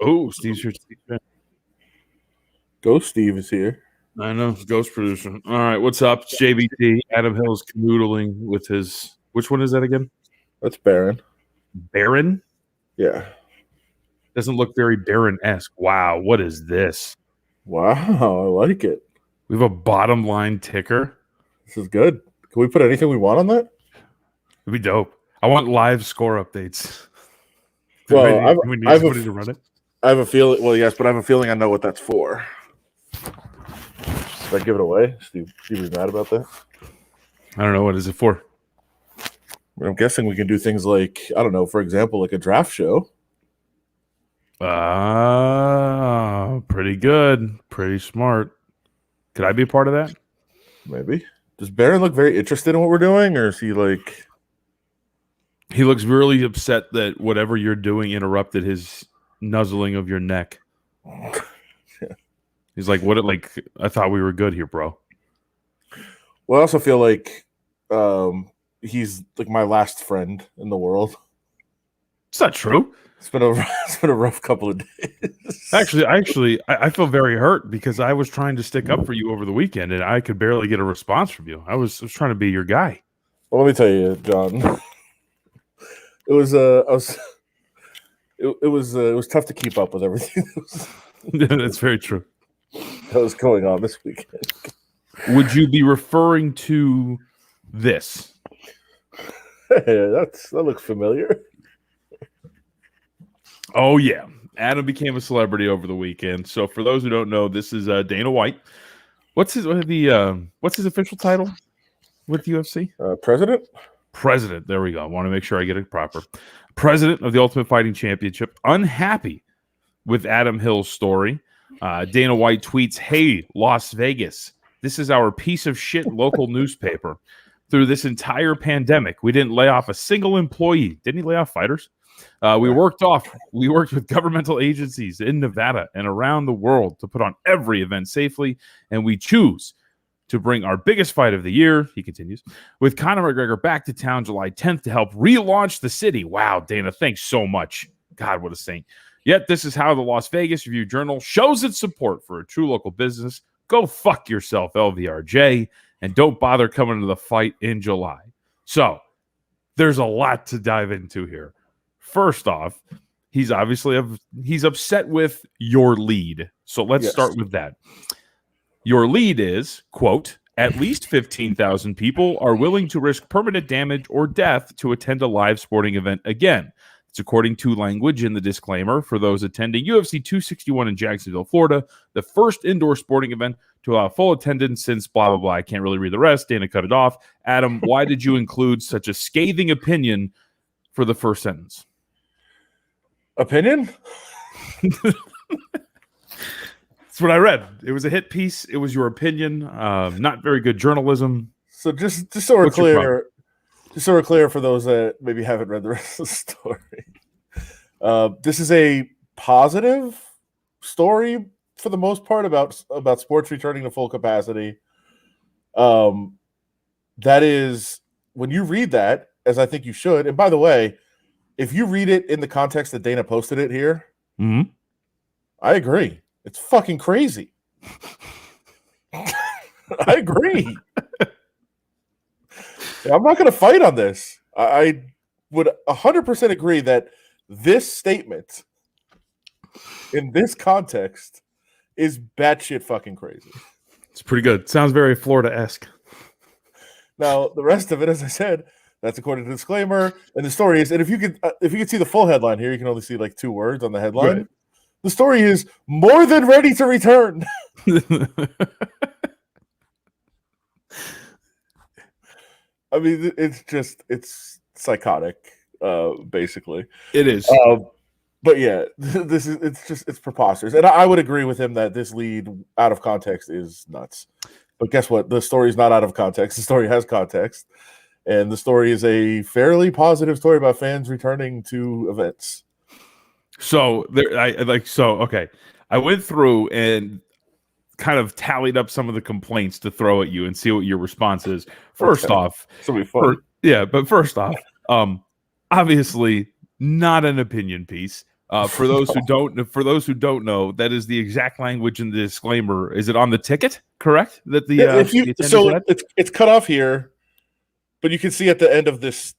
Oh, Steve's here. Ghost Steve is here. I know, ghost producer. All right, what's up? It's JBT. Adam Hill's canoodling with his. Which one is that again? That's Baron. Baron? Yeah. Doesn't look very Baron-esque. Wow, what is this? Wow, I like it. We have a bottom line ticker. This is good. Can we put anything we want on that? It'd be dope. I want live score updates. Well, we need I have somebody to run it. I have a feeling. Well, yes, but I have a feeling I know what that's for. Should I give it away? Steve is mad about that. I don't know, what is it for? I'm guessing we can do things like, I don't know, for example, like a draft show. Pretty good. Pretty smart. Could I be a part of that? Maybe. Does Baron look very interested in what we're doing, or is he like... He looks really upset that whatever you're doing interrupted his nuzzling of your neck. Yeah. He's like, "What? Like, I thought we were good here, bro." Well, I also feel like he's like my last friend in the world. It's not true. It's been a rough couple of days. Actually, I feel very hurt because I was trying to stick up for you over the weekend, and I could barely get a response from you. I was trying to be your guy. Well, let me tell you, John. It was tough to keep up with everything. That's very true. That was going on this weekend. Would you be referring to this? Hey, that looks familiar. Oh yeah, Adam became a celebrity over the weekend. So for those who don't know, this is Dana White. What's his official title with UFC? President. President. There we go. I want to make sure I get it proper. President of the Ultimate Fighting Championship. Unhappy with Adam Hill's story. Dana White tweets, "Hey, Las Vegas, this is our piece of shit local newspaper. Through this entire pandemic, we didn't lay off a single employee." Didn't he lay off fighters? We worked with governmental agencies in Nevada and around the world to put on every event safely, and we choose to bring our biggest fight of the year, he continues, with Conor McGregor back to town July 10th to help relaunch the city. Wow, Dana, thanks so much. God, what a saint. Yet this is how the Las Vegas Review-Journal shows its support for a true local business. Go fuck yourself, LVRJ, and don't bother coming to the fight in July. So, there's a lot to dive into here. First off, he's upset with your lead. So let's start with that. Your lead is, quote, "At least 15,000 people are willing to risk permanent damage or death to attend a live sporting event again." It's according to language in the disclaimer for those attending UFC 261 in Jacksonville, Florida, the first indoor sporting event to allow full attendance since blah, blah, blah. I can't really read the rest. Dana cut it off. Adam, why did you include such a scathing opinion for the first sentence? Opinion? That's what I read. It was a hit piece. It was your opinion. Not very good journalism. So just so we're clear, for those that maybe haven't read the rest of the story, this is a positive story for the most part about sports returning to full capacity. That is, when you read that, as I think you should, and by the way, if you read it in the context that Dana posted it here, I agree. It's fucking crazy. I agree. I'm not going to fight on this. I would 100% agree that this statement in this context is batshit fucking crazy. It's pretty good. Sounds very Florida-esque. Now, the rest of it, as I said, that's according to the disclaimer. And the story is, and if you could see the full headline here, you can only see like 2 words on the headline. Right. The story is more than ready to return. I mean, it's psychotic, basically. It is. But yeah, it's preposterous. And I would agree with him that this lead out of context is nuts. But guess what? The story is not out of context. The story has context. And the story is a fairly positive story about fans returning to events. So okay. I went through and kind of tallied up some of the complaints to throw at you and see what your response is. First off, fun. But first off, obviously not an opinion piece. For those who don't know, that is the exact language in the disclaimer. Is it on the ticket? Correct. That the it's cut off here, but you can see at the end of this,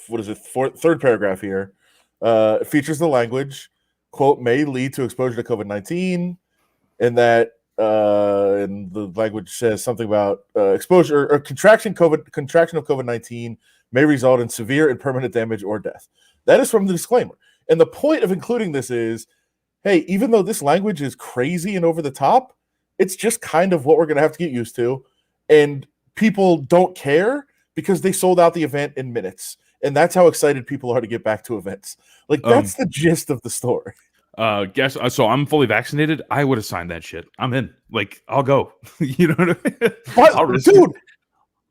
what is it? Third paragraph here. It features the language, quote, may lead to exposure to COVID-19, and that and the language says something about exposure or contraction of COVID-19 may result in severe and permanent damage or death. That is from the disclaimer. And the point of including this is, hey, even though this language is crazy and over the top, it's just kind of what we're going to have to get used to. And people don't care because they sold out the event in minutes. And that's how excited people are to get back to events. Like, that's the gist of the story. So I'm fully vaccinated. I would have signed that shit. I'm in. Like, I'll go. You know what I mean? Dude,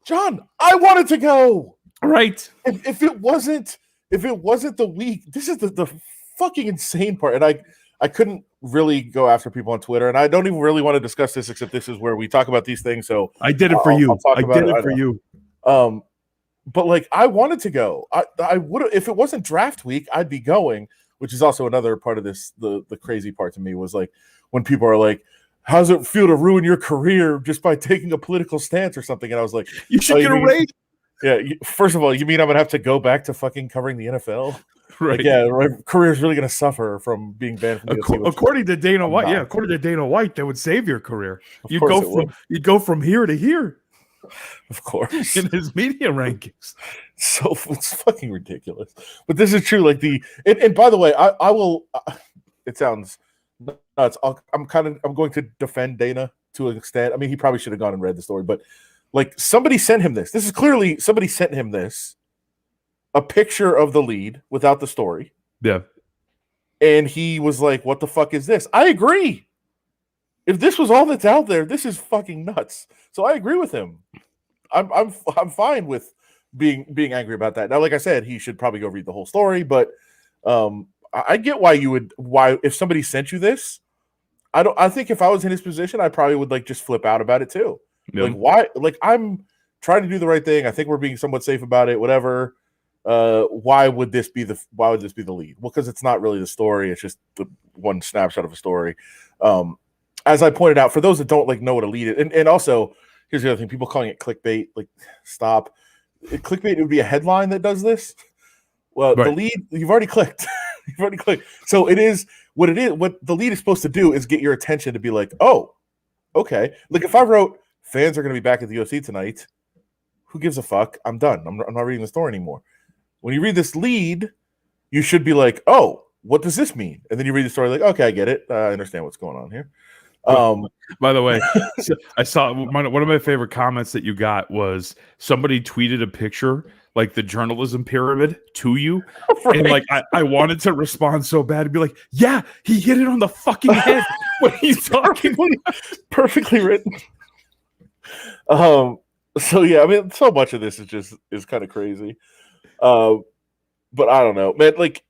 John, I wanted to go. Right. If it wasn't the week, this is the fucking insane part. And I couldn't really go after people on Twitter, and I don't even really want to discuss this, except this is where we talk about these things. So I did it for you. I did it for you. But like, I wanted to go. I would have, if it wasn't draft week, I'd be going, which is also another part of this. The crazy part to me was like when people are like, how does it feel to ruin your career just by taking a political stance or something? And I was like, you should get a raise. Yeah, first of all, you mean I'm going to have to go back to fucking covering the NFL? Right. Like, yeah, my career is really going to suffer from being banned from the UFC. According to Dana White, according to Dana White, that would save your career. You'd go from here to here. Of course. In his media rankings. So it's fucking ridiculous. But this is true. Like and by the way, I will it sounds nuts. I'm going to defend Dana to an extent. I mean, he probably should have gone and read the story, but like, somebody sent him this. This is clearly somebody sent him this, a picture of the lead without the story. Yeah. And he was like, what the fuck is this? I agree. If this was all that's out there, this is fucking nuts. So I agree with him. I'm fine with being angry about that. Now, like I said, he should probably go read the whole story, but I get why if somebody sent you this, I think if I was in his position, I probably would like just flip out about it too. Yep. Like, why? Like, I'm trying to do the right thing. I think we're being somewhat safe about it. Whatever. Why would this be the lead? Well, because it's not really the story. It's just the one snapshot of a story. As I pointed out, for those that don't like know what a lead is, and also here's the other thing: people calling it clickbait. Like, stop. Clickbait would be a headline that does this. Well, right. The lead, you've already clicked. You've already clicked. So it is what it is. What the lead is supposed to do is get your attention to be like, oh, okay. Like, if I wrote, fans are going to be back at the UFC tonight, who gives a fuck? I'm done. I'm not reading the story anymore. When you read this lead, you should be like, oh, what does this mean? And then you read the story like, okay, I get it. I understand what's going on here. By the way, I saw one of my favorite comments that you got was somebody tweeted a picture, like the journalism pyramid, to you. Right. And like, I wanted to respond so bad to be like, yeah, he hit it on the fucking head when he's talking. Perfectly written. So yeah, I mean, so much of this is kind of crazy. But I don't know, man. Like,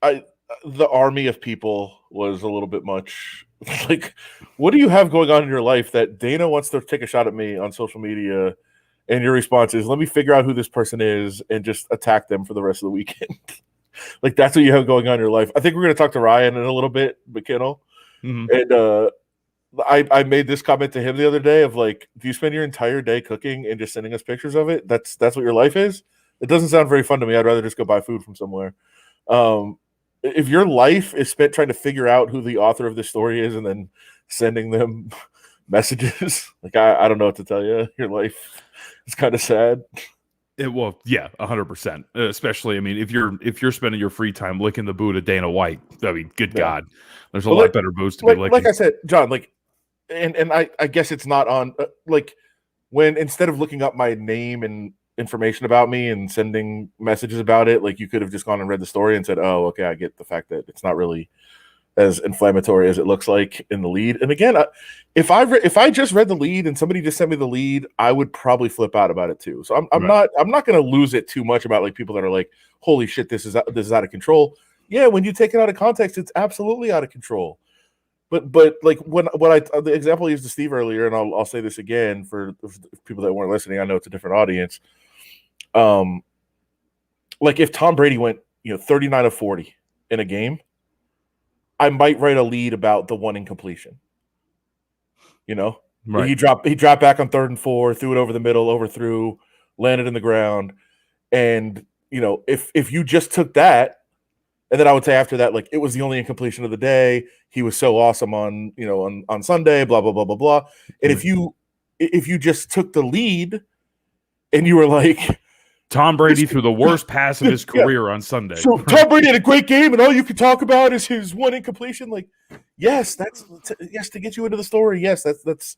the army of people was a little bit much. Like, what do you have going on in your life that Dana wants to take a shot at me on social media, and your response is, let me figure out who this person is and just attack them for the rest of the weekend? Like, that's what you have going on in your life. I think we're going to talk to Ryan in a little bit, McKinnell. Mm-hmm. And I made this comment to him the other day of like, do you spend your entire day cooking and just sending us pictures of it? That's what your life is? It doesn't sound very fun to me. I'd rather just go buy food from somewhere. If your life is spent trying to figure out who the author of this story is and then sending them messages, like, I don't know what to tell you. Your life is kind of sad. Well, yeah, 100%. Especially, I mean, if you're spending your free time licking the boot of Dana White, I mean, good God, there's a lot better boots to be licking. Like I said, John, like, and I guess it's not on like, when instead of looking up my name and information about me and sending messages about it, like, you could have just gone and read the story and said, oh, okay, I get the fact that it's not really as inflammatory as it looks like in the lead. And again, if I just read the lead and somebody just sent me the lead, I would probably flip out about it too. So I'm not going to lose it too much about like people that are like, holy shit, this is out of control. Yeah, when you take it out of context, it's absolutely out of control. But like, the example I used to Steve earlier, and I'll say this again for people that weren't listening, I know it's a different audience. Like, if Tom Brady went 39 of 40 in a game, I might write a lead about the one incompletion. You know, Right. He dropped back on 3rd and 4, threw it over the middle, overthrew, landed in the ground. And, you know, if you just took that, and then I would say after that, like, it was the only incompletion of the day. He was so awesome on, you know, on Sunday, blah, blah, blah, blah, blah. And if you just took the lead and you were like, Tom Brady threw the worst pass of his career on Sunday. So Tom Brady had a great game, and all you can talk about is his one incompletion. Like, yes, yes, to get you into the story. Yes, that's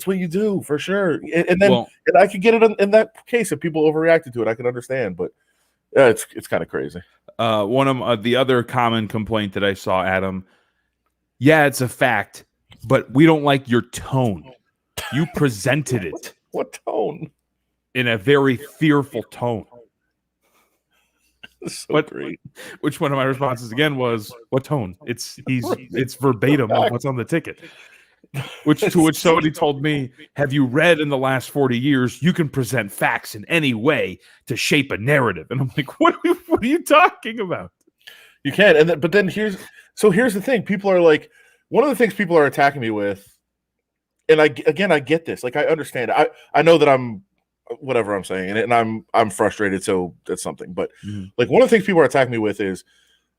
what you do for sure. And then and I could get it in that case if people overreacted to it. I can understand, but it's kind of crazy. One of the other common complaint that I saw, Adam. Yeah, it's a fact, but we don't like your tone. You presented it. What tone? In a very fearful tone. So great. Which one of my responses again was, what tone? It's verbatim of what's on the ticket. Which somebody told me, have you read in the last 40 years, you can present facts in any way to shape a narrative. And I'm like, what are you talking about? You can. But then here's the thing. People are like, one of the things people are attacking me with, and I get this. Like, I understand. I know that I'm whatever I'm saying, and I'm frustrated, so that's something. But like, one of the things people are attacking me with is,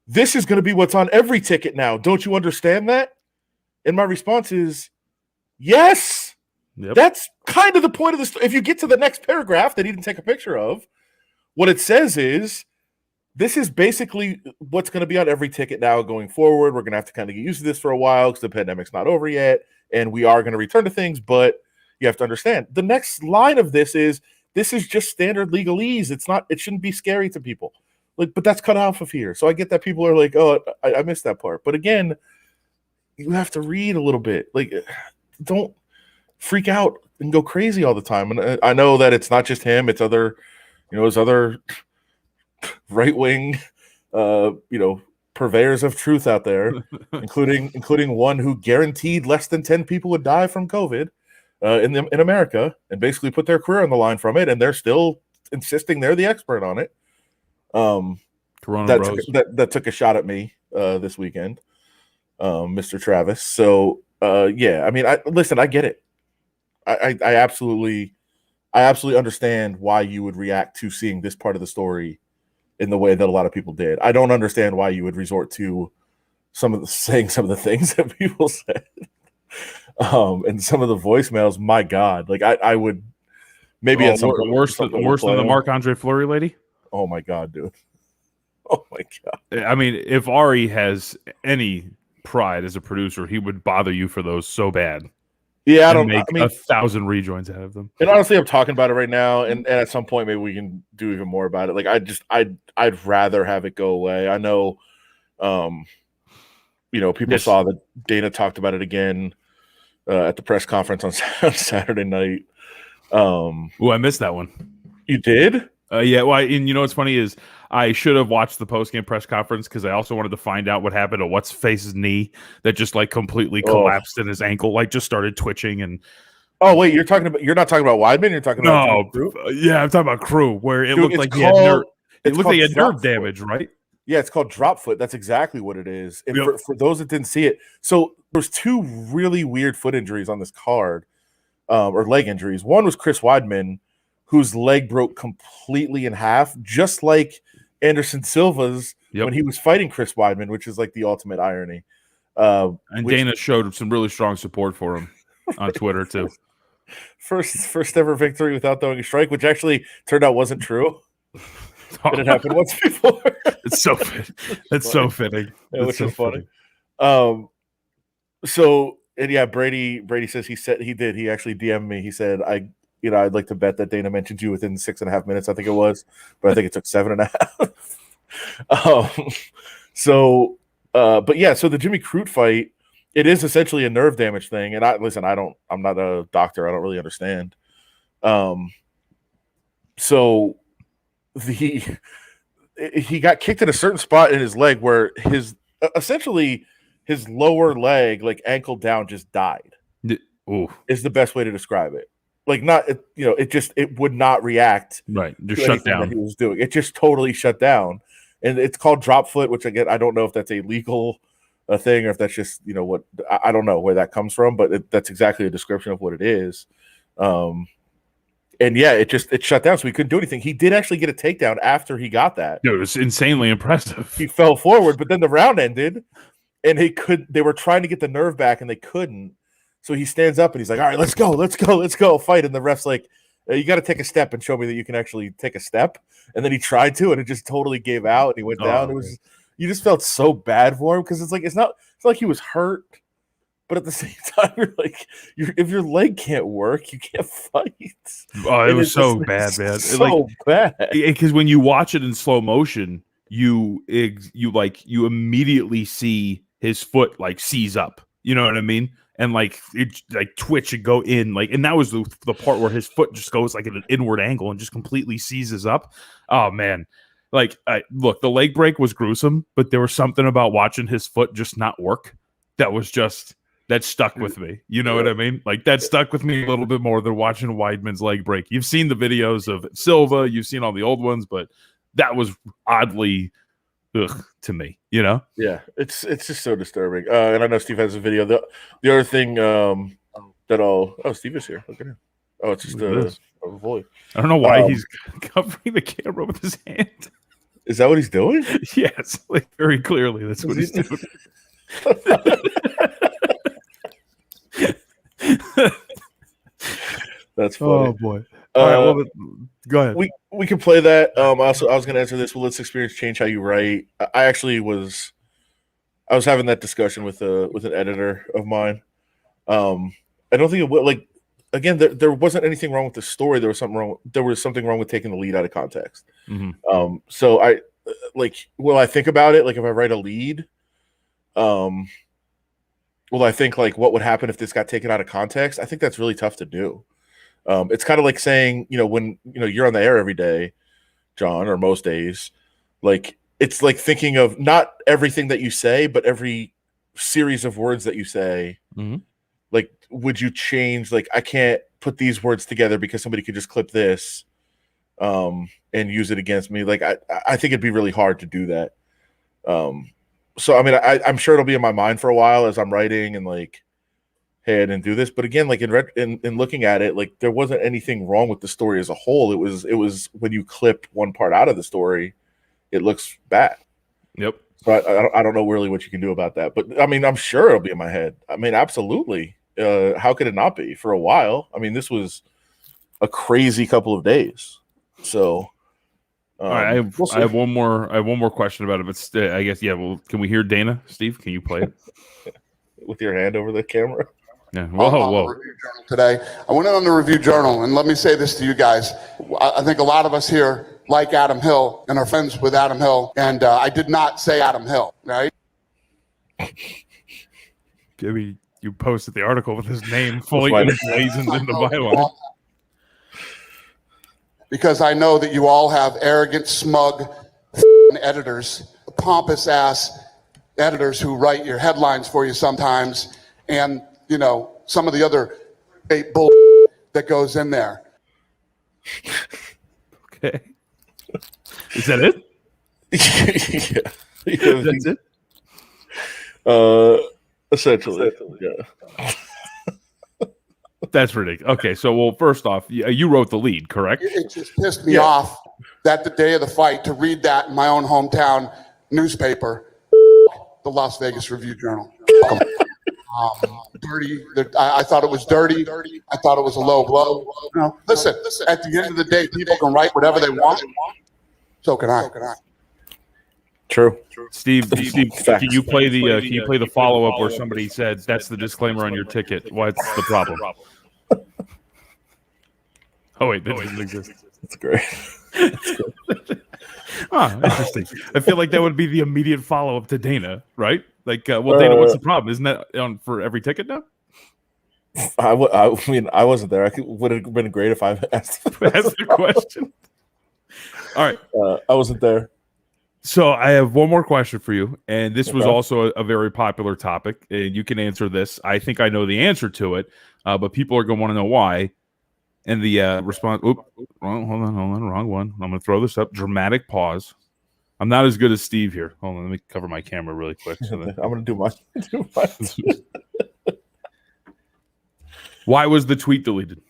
this is going to be what's on every ticket now. Don't you understand that? And my response is, yes. Yep. That's kind of the point of the story. If you get to the next paragraph that he didn't take a picture of, what it says is, this is basically what's going to be on every ticket now going forward. We're going to have to kind of get used to this for a while because the pandemic's not over yet, and we are going to return to things, but you have to understand, the next line of this is just standard legalese. It shouldn't be scary to people. Like, but that's cut off of here. So I get that people are like, oh, I missed that part. But again, you have to read a little bit. Like, don't freak out and go crazy all the time. And I know that it's not just him, it's other, there's other right-wing, purveyors of truth out there, including one who guaranteed less than 10 people would die from COVID. In America, and basically put their career on the line from it, and they're still insisting they're the expert on it. That took a shot at me this weekend, Mr. Travis. So yeah, I mean, I get it. I absolutely understand why you would react to seeing this part of the story in the way that a lot of people did. I don't understand why you would resort to saying some of the things that people said. And some of the voicemails, my God, like I would maybe at some point worse than the Marc-Andre Fleury lady. Oh my God, dude. Oh my God. I mean, if Ari has any pride as a producer, he would bother you for those so bad. Yeah, I mean, 1,000 rejoins out of them. And honestly, I'm talking about it right now, and at some point maybe we can do even more about it. Like, I'd rather have it go away. I know, people saw that Dana talked about it again at the press conference on Saturday night. I missed that one. You did? Yeah. Well, and you know what's funny is I should have watched the post-game press conference because I also wanted to find out what happened to what's-face's knee that just like completely collapsed and his ankle like just started twitching. And oh wait, you're not talking about Weidman. You're talking about yeah, I'm talking about Crew, where it looked like he had nerve damage, right? Yeah, it's called drop foot. That's exactly what it is. And for those that didn't see it, so there's two really weird foot injuries on this card, or leg injuries. One was Chris Weidman, whose leg broke completely in half, just like Anderson Silva's when he was fighting Chris Weidman, which is like the ultimate irony. And Dana showed some really strong support for him on Twitter too. First ever victory without throwing a strike, which actually turned out wasn't true. It had happened once before. It's so fitting. It's so fitting. Yeah, which is funny. So, and yeah, Brady says he did. He actually DM'd me. He said, I'd like to bet that Dana mentioned you within 6.5 minutes, I think it was, but I think it took 7.5. But yeah, so the Jimmy Crute fight, it is essentially a nerve damage thing. And I'm not a doctor. I don't really understand. So he got kicked in a certain spot in his leg where essentially his lower leg, like ankle down, just died. Ooh. Is the best way to describe it. Like, it would not react. Right. Just shut down. That he was doing. It just totally shut down. And it's called drop foot, which again, I don't know if that's a legal a thing or if that's just what I don't know where that comes from, but that's exactly a description of what it is. And yeah, it shut down, so he couldn't do anything. He did actually get a takedown after he got that. Dude, it was insanely impressive. He fell forward, but then the round ended, and they were trying to get the nerve back, and they couldn't. So he stands up and he's like, "All right, let's go, fight." And the ref's like, "You got to take a step and show me that you can actually take a step." And then he tried to, and it just totally gave out, and he went down. It was you just felt so bad for him because it's not like he was hurt. But at the same time, you're like, if your leg can't work, you can't fight. Oh, it was so bad, man. So bad. Because when you watch it in slow motion, you immediately see his foot like seize up. You know what I mean? And like it like twitch and go in and that was the part where his foot just goes like at an inward angle and just completely seizes up. Oh man. Look, the leg break was gruesome, but there was something about watching his foot just not work that stuck with me. You know what I mean? Like that stuck with me a little bit more than watching Weidman's leg break. You've seen the videos of Silva, you've seen all the old ones, but that was oddly to me, Yeah, it's just so disturbing. And I know Steve has a video. The other thing Steve is here. Look at him. Oh, it's just a voice. I don't know why he's covering the camera with his hand. Is that what he's doing? Yes, like very clearly that's what he's doing. That's funny. Oh boy! All right, well, go ahead. We can play that. I was going to answer this. Will this experience change how you write? I was having that discussion with an editor of mine. I don't think it would. Like again, there wasn't anything wrong with the story. There was something wrong. There was something wrong with taking the lead out of context. Mm-hmm. So will I think about it? Like if I write a lead, will I think like what would happen if this got taken out of context? I think that's really tough to do. It's kind of like saying, when you're on the air every day, John, or most days, like it's like thinking of not everything that you say, but every series of words that you say. Mm-hmm. Like, would you change? Like, I can't put these words together because somebody could just clip this, and use it against me. Like, I think it'd be really hard to do that. So I mean, I'm sure it'll be in my mind for a while as I'm writing and like, hey, I didn't do this. But again, like in looking at it, like there wasn't anything wrong with the story as a whole. It was when you clip one part out of the story, it looks bad. Yep. So I don't know really what you can do about that. But I mean, I'm sure it'll be in my head. I mean, absolutely. How could it not be for a while? I mean, this was a crazy couple of days. So. All right, I have one more question about it, but I guess well, can we hear Dana? Steve, can you play it with your hand over the camera? Yeah. Whoa. Review Journal today. I went in on the Review Journal, and let me say this to you guys. I think a lot of us here like Adam Hill and are friends with Adam Hill, and I did not say Adam Hill, right? Maybe you posted the article with his name fully emblazoned in the byline. Because I know that you all have arrogant, smug editors, pompous ass editors who write your headlines for you sometimes, and some of the other bull that goes in there. Okay, is that it? Yeah, that's it. Essentially, yeah. That's ridiculous. Okay, so first off, you wrote the lead, correct? It just pissed me off that the day of the fight to read that in my own hometown newspaper, the Las Vegas Review Journal. Dirty. I thought it was dirty. I thought it was a low blow. Listen. At the end of the day, people can write whatever they want. So can I. True. Steve, can you play the follow up where somebody said that's the disclaimer on your ticket? What's the problem? Oh wait, that doesn't exist. That's great. Interesting. I feel like that would be the immediate follow up to Dana, right? Like, Dana, what's the problem? Isn't that on for every ticket now? I mean, I wasn't there. Would have been great if I asked the question. All right, I wasn't there. So I have one more question for you, and this was also a very popular topic, and you can answer this. I think I know the answer to it, but people are going to want to know why. And the response, hold on, wrong one. I'm going to throw this up. Dramatic pause. I'm not as good as Steve here. Hold on, let me cover my camera really quick. So I'm gonna do my. Why was the tweet deleted?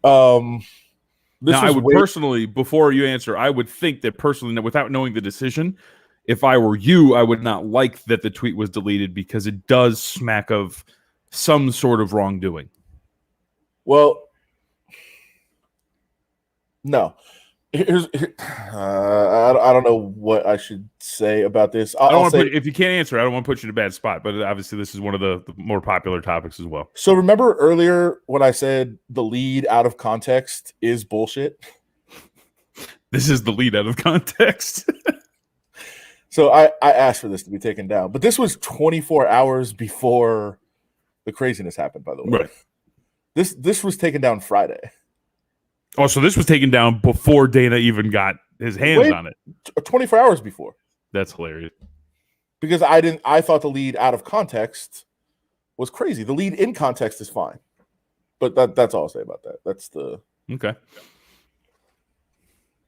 Now, I would personally, before you answer, I would think that personally, without knowing the decision, if I were you, I would not like that the tweet was deleted because it does smack of some sort of wrongdoing. Well, no. I don't know what I should say about this. If you can't answer, I don't want to put you in a bad spot, but obviously this is one of the more popular topics as well. So remember earlier when I said the lead out of context is bullshit? This is the lead out of context. So I asked for this to be taken down, but this was 24 hours before the craziness happened, by the way. Right. This was taken down Friday. Oh, so this was taken down before Dana even got his hands on it. 24 hours before. That's hilarious. Because I thought the lead out of context was crazy. The lead in context is fine. But that's all I'll say about that. That's the Okay.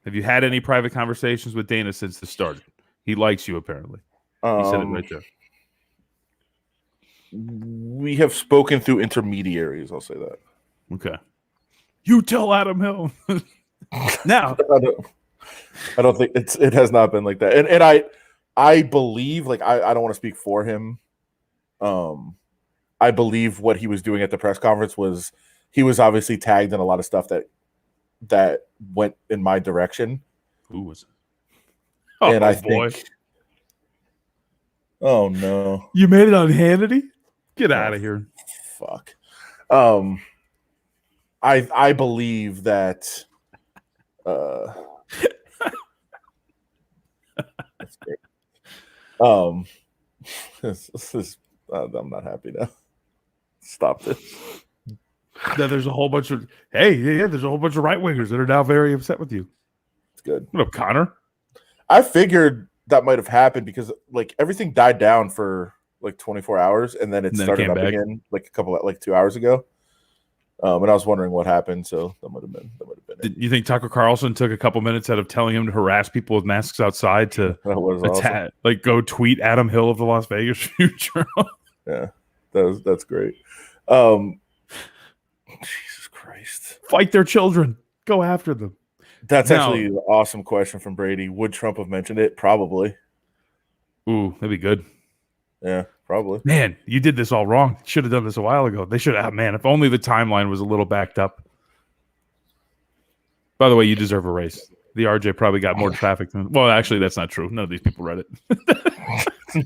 Have you had any private conversations with Dana since this started? He likes you, apparently. He said it right there. We have spoken through intermediaries, I'll say that. Okay. You tell Adam Hill. Now. I don't think it has not been like that. And I believe, like I don't want to speak for him. I believe what he was doing at the press conference was he was obviously tagged in a lot of stuff that went in my direction. Who was it? Oh, and I think, oh no. You made it on Hannity? Get out of here. Fuck. I believe that that's great. This is I'm not happy now. Stop this. Now there's a whole bunch of there's a whole bunch of right wingers that are now very upset with you. It's good. What up, Connor? I figured that might have happened because like everything died down for like 24 hours and then it started up again like 2 hours ago. And I was wondering what happened, so that would have been it. Did you think Tucker Carlson took a couple minutes out of telling him to harass people with masks outside to awesome. Like go tweet Adam Hill of the Las Vegas Future? Yeah, that's great. Jesus Christ. Fight their children. Go after them. That's actually an awesome question from Brady. Would Trump have mentioned it? Probably. Ooh, that'd be good. Yeah, probably. Man, you did this all wrong. Should have done this a while ago. They should have. Man, if only the timeline was a little backed up. By the way, you deserve a raise. The RJ probably got more traffic than. Well, actually, that's not true. None of these people read it.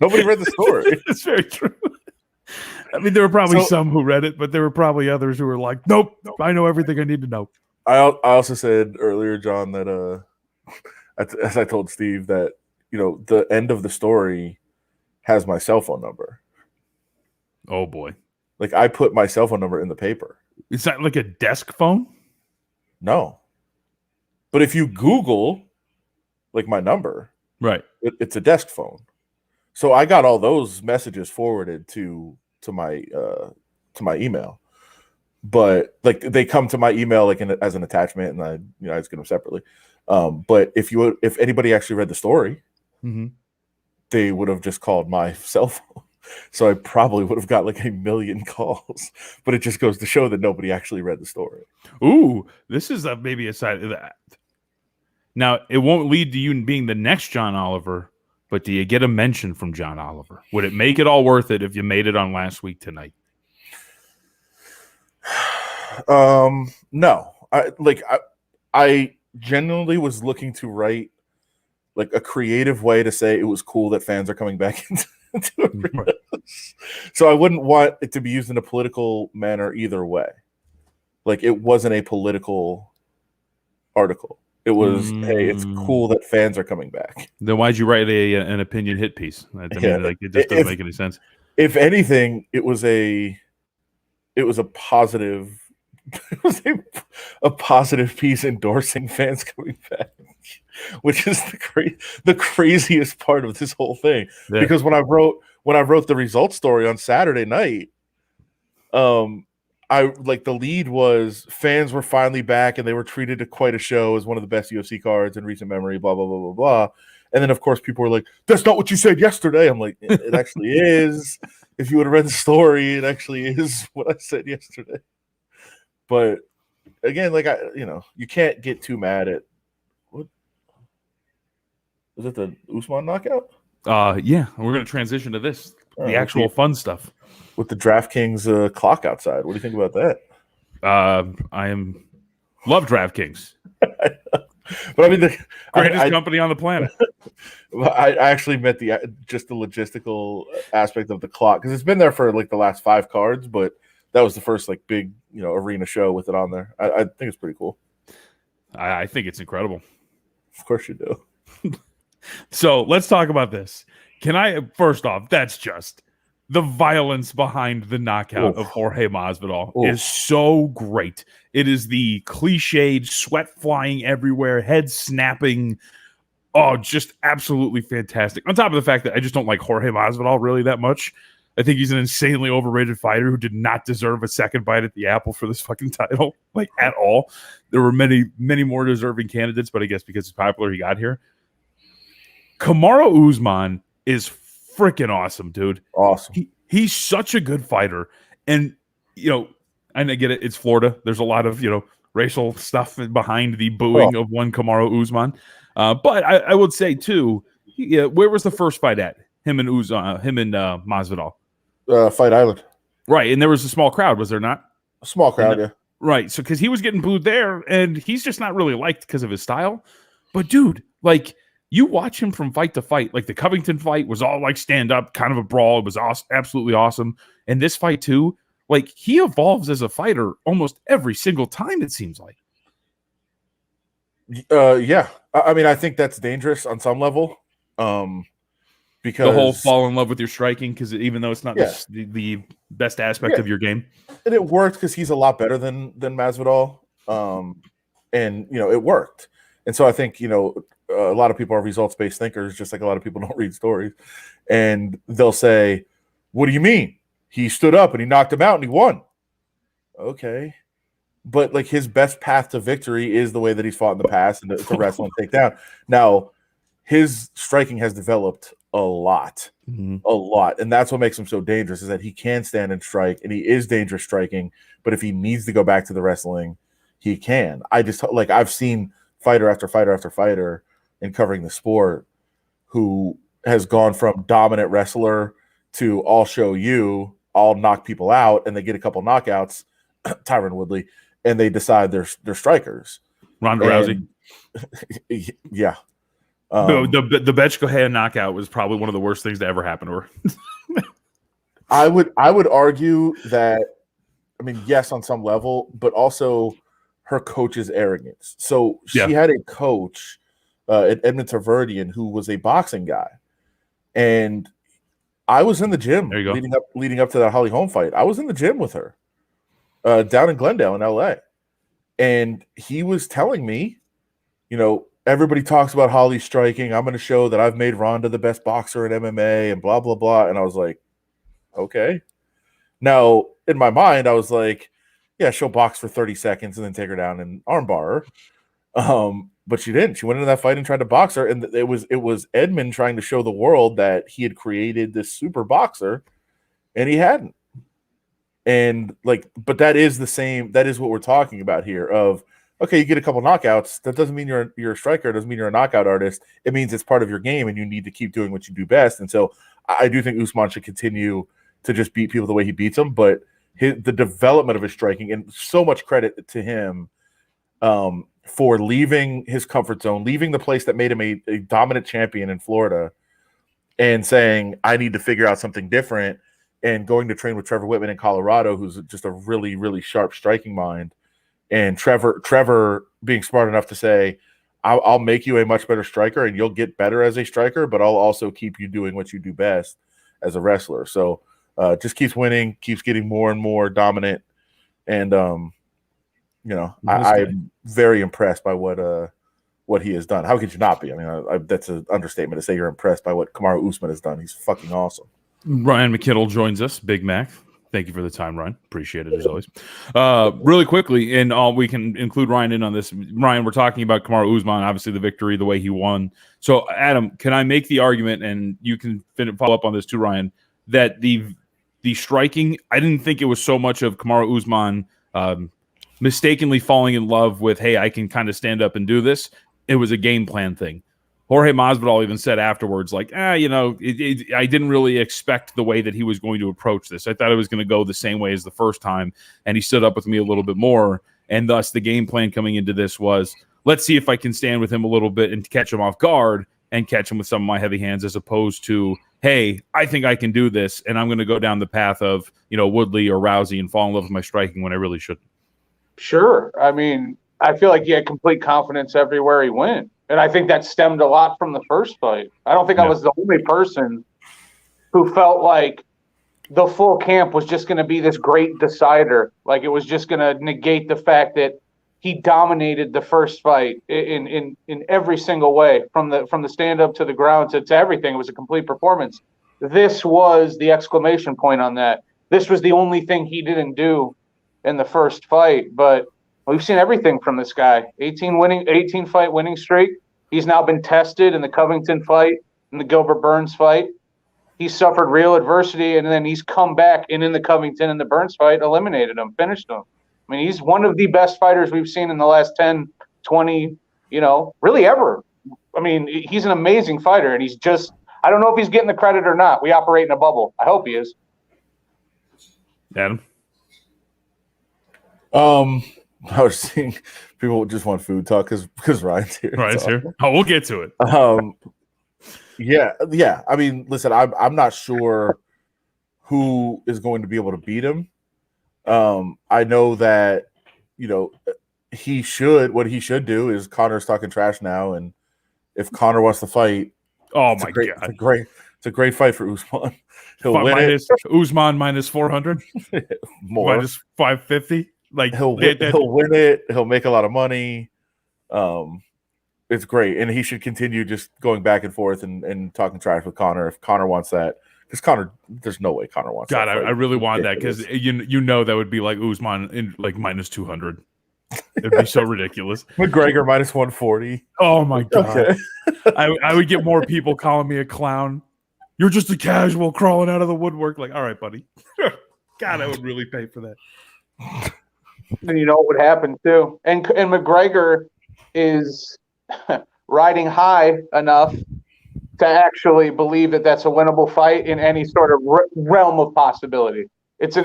Nobody read the story. It's very true. I mean, there were probably some who read it, but there were probably others who were like, "Nope, I know everything I need to know." I also said earlier, John, that as I told Steve that the end of the story has my cell phone number. Oh boy! Like I put my cell phone number in the paper. Is that like a desk phone? No, but if you Google like my number, right, it's a desk phone. So I got all those messages forwarded to my email, but like they come to my email like as an attachment, and I just get them separately. But if anybody actually read the story, they would have just called my cell phone. So I probably would have got like 1 million calls, but it just goes to show that nobody actually read the story. Ooh, this is maybe a side of that. Now, it won't lead to you being the next John Oliver, but do you get a mention from John Oliver? Would it make it all worth it if you made it on Last Week Tonight? No. I genuinely was looking to write like a creative way to say it was cool that fans are coming back into arenas. So I wouldn't want it to be used in a political manner either way. Like it wasn't a political article. It was, hey, it's cool that fans are coming back. Then why'd you write an opinion hit piece? I mean, like it just doesn't make any sense. If anything, it was a positive. It was a positive piece endorsing fans coming back, which is the craziest part of this whole thing. Yeah. Because when I wrote the results story on Saturday night, the lead was fans were finally back and they were treated to quite a show as one of the best UFC cards in recent memory, blah, blah, blah, blah, blah. And then, of course, people were like, that's not what you said yesterday. I'm like, it actually is. If you would have read the story, it actually is what I said yesterday. But again, like, you can't get too mad at what was it, the Usman knockout? Yeah, we're going to transition to this, the actual fun stuff. With the DraftKings clock outside. What do you think about that? Love DraftKings. But I mean, the greatest company on the planet. I actually meant the logistical aspect of the clock, because it's been there for like the last 5 cards, but that was the first like big arena show with it on there. I think it's pretty cool. I think it's incredible. Of course you do. So let's talk about this. First off, that's just the violence behind the knockout of Jorge Masvidal is so great. It is the cliched sweat flying everywhere, head snapping. Oh, just absolutely fantastic. On top of the fact that I just don't like Jorge Masvidal really that much. I think he's an insanely overrated fighter who did not deserve a second bite at the apple for this fucking title, like at all. There were many, many more deserving candidates, but I guess because he's popular, he got here. Kamaru Usman is freaking awesome, dude. Awesome. He's such a good fighter. And, I get it. It's Florida. There's a lot of, racial stuff behind the booing of one Kamaru Usman. But I would say, too, where was the first fight at? Him and Masvidal? Fight Island. Right. And there was a small crowd, was there not? A small crowd, yeah. Right. So, because he was getting booed there, and he's just not really liked because of his style. But, dude, like, you watch him from fight to fight. Like the Covington fight was all like stand up, kind of a brawl. It was absolutely awesome. And this fight too, like he evolves as a fighter almost every single time, it seems like. Yeah. I mean, I think that's dangerous on some level. Because the whole fall in love with your striking, because even though it's not the best aspect of your game. And it worked because he's a lot better than Masvidal. And it worked. And so I think, a lot of people are results-based thinkers, just like a lot of people don't read stories. And they'll say, what do you mean? He stood up and he knocked him out and he won. Okay. But like his best path to victory is the way that he's fought in the past, and to wrestle and take down. Now, his striking has developed a lot. And that's what makes him so dangerous, is that he can stand and strike, and he is dangerous striking. But if he needs to go back to the wrestling, he can. I've seen fighter after fighter after fighter in covering the sport who has gone from dominant wrestler to I'll show you, I'll knock people out, and they get a couple knockouts, Tyron Woodley, and they decide they're strikers. Ronda Rousey. Yeah. The Betchko hand knockout was probably one of the worst things to ever happen to her. I would argue that, I mean, yes, on some level, but also her coach's arrogance. So she had a coach at Edmund Taverdian who was a boxing guy, and I was in the gym leading up to that Holly Holm fight. I was in the gym with her down in Glendale in LA, and he was telling me, everybody talks about Holly striking. I'm going to show that I've made Ronda the best boxer in MMA and blah, blah, blah. And I was like, okay. Now, in my mind, I was like, yeah, she'll box for 30 seconds and then take her down and armbar her. But she didn't. She went into that fight and tried to box her. And it was Edmund trying to show the world that he had created this super boxer, and he hadn't. And but that is what we're talking about here of, okay, you get a couple knockouts. That doesn't mean you're a striker. It doesn't mean you're a knockout artist. It means it's part of your game, and you need to keep doing what you do best. And so I do think Usman should continue to just beat people the way he beats them. But the development of his striking, and so much credit to him for leaving his comfort zone, leaving the place that made him a dominant champion in Florida, and saying, I need to figure out something different, and going to train with Trevor Whitman in Colorado, who's just a really, really sharp striking mind. And Trevor being smart enough to say, I'll make you a much better striker, and you'll get better as a striker, but I'll also keep you doing what you do best as a wrestler. So just keeps winning, keeps getting more and more dominant. And, I'm very impressed by what he has done. How could you not be? I mean, that's an understatement to say you're impressed by what Kamaru Usman has done. He's fucking awesome. Ryan McKinnell joins us, Big Mac. Thank you for the time, Ryan. Appreciate it as always. Really quickly, and we can include Ryan in on this. Ryan, we're talking about Kamaru Usman, obviously the victory, the way he won. So, Adam, can I make the argument, and you can follow up on this too, Ryan, that the striking, I didn't think it was so much of Kamaru Usman mistakenly falling in love with, hey, I can kind of stand up and do this. It was a game plan thing. Jorge Masvidal even said afterwards, like, I didn't really expect the way that he was going to approach this. I thought it was going to go the same way as the first time, and he stood up with me a little bit more, and thus the game plan coming into this was, let's see if I can stand with him a little bit and catch him off guard and catch him with some of my heavy hands, as opposed to, hey, I think I can do this, and I'm going to go down the path of, Woodley or Rousey and fall in love with my striking when I really shouldn't. Sure. I mean, I feel like he had complete confidence everywhere he went. And I think that stemmed a lot from the first fight. I don't think I was the only person who felt like the full camp was just going to be this great decider. Like it was just going to negate the fact that he dominated the first fight in every single way, from the stand up to the ground to everything. It was a complete performance. This was the exclamation point on that. This was the only thing he didn't do in the first fight, but we've seen everything from this guy. 18 fight winning streak. He's now been tested in the Covington fight, in the Gilbert Burns fight. He suffered real adversity, and then he's come back and in the Covington and the Burns fight, eliminated him, finished him. I mean, he's one of the best fighters we've seen in the last 10, 20, really ever. I mean, he's an amazing fighter, and I don't know if he's getting the credit or not. We operate in a bubble. I hope he is. Adam? I was seeing people just want food talk because Ryan's here. Ryan's here. Oh, we'll get to it. Yeah. I mean, listen, I'm not sure who is going to be able to beat him. I know that what he should do is Connor's talking trash now, and if Connor wants to fight, God, it's a great fight for Usman. He'll win it. Usman minus 400, more minus 550. Like he'll win it. He'll make a lot of money. It's great, and he should continue just going back and forth and talking trash with Connor if Connor wants that. Because Connor, there's no way Connor wants that. God, I really want that, because that would be like Usman in like minus 200. It'd be so ridiculous. McGregor minus 140. Oh my God. Okay. I would get more people calling me a clown. You're just a casual crawling out of the woodwork. Like, all right, buddy. God, I would really pay for that. And you know what would happen too. And McGregor is riding high enough to actually believe that that's a winnable fight in any sort of realm of possibility. It's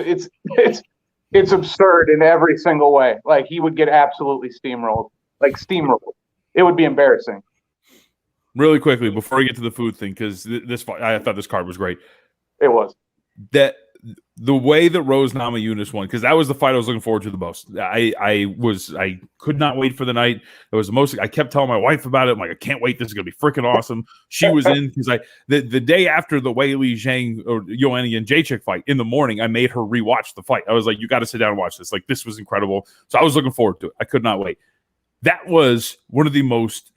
absurd in every single way. Like he would get absolutely steamrolled. It would be embarrassing. Really quickly before I get to the food thing, because this fight, I thought this card was great. It was. That the way that Rose Namajunas won, because that was the fight I was looking forward to the most. I could not wait for the night. It was the most. I kept telling my wife about it. I'm like, I can't wait. This is gonna be freaking awesome. She was in because the day after the Wei Li Zhang or Joanna and Jacek fight in the morning, I made her rewatch the fight. I was like, you got to sit down and watch this. Like this was incredible. So I was looking forward to it. I could not wait. That was one of the most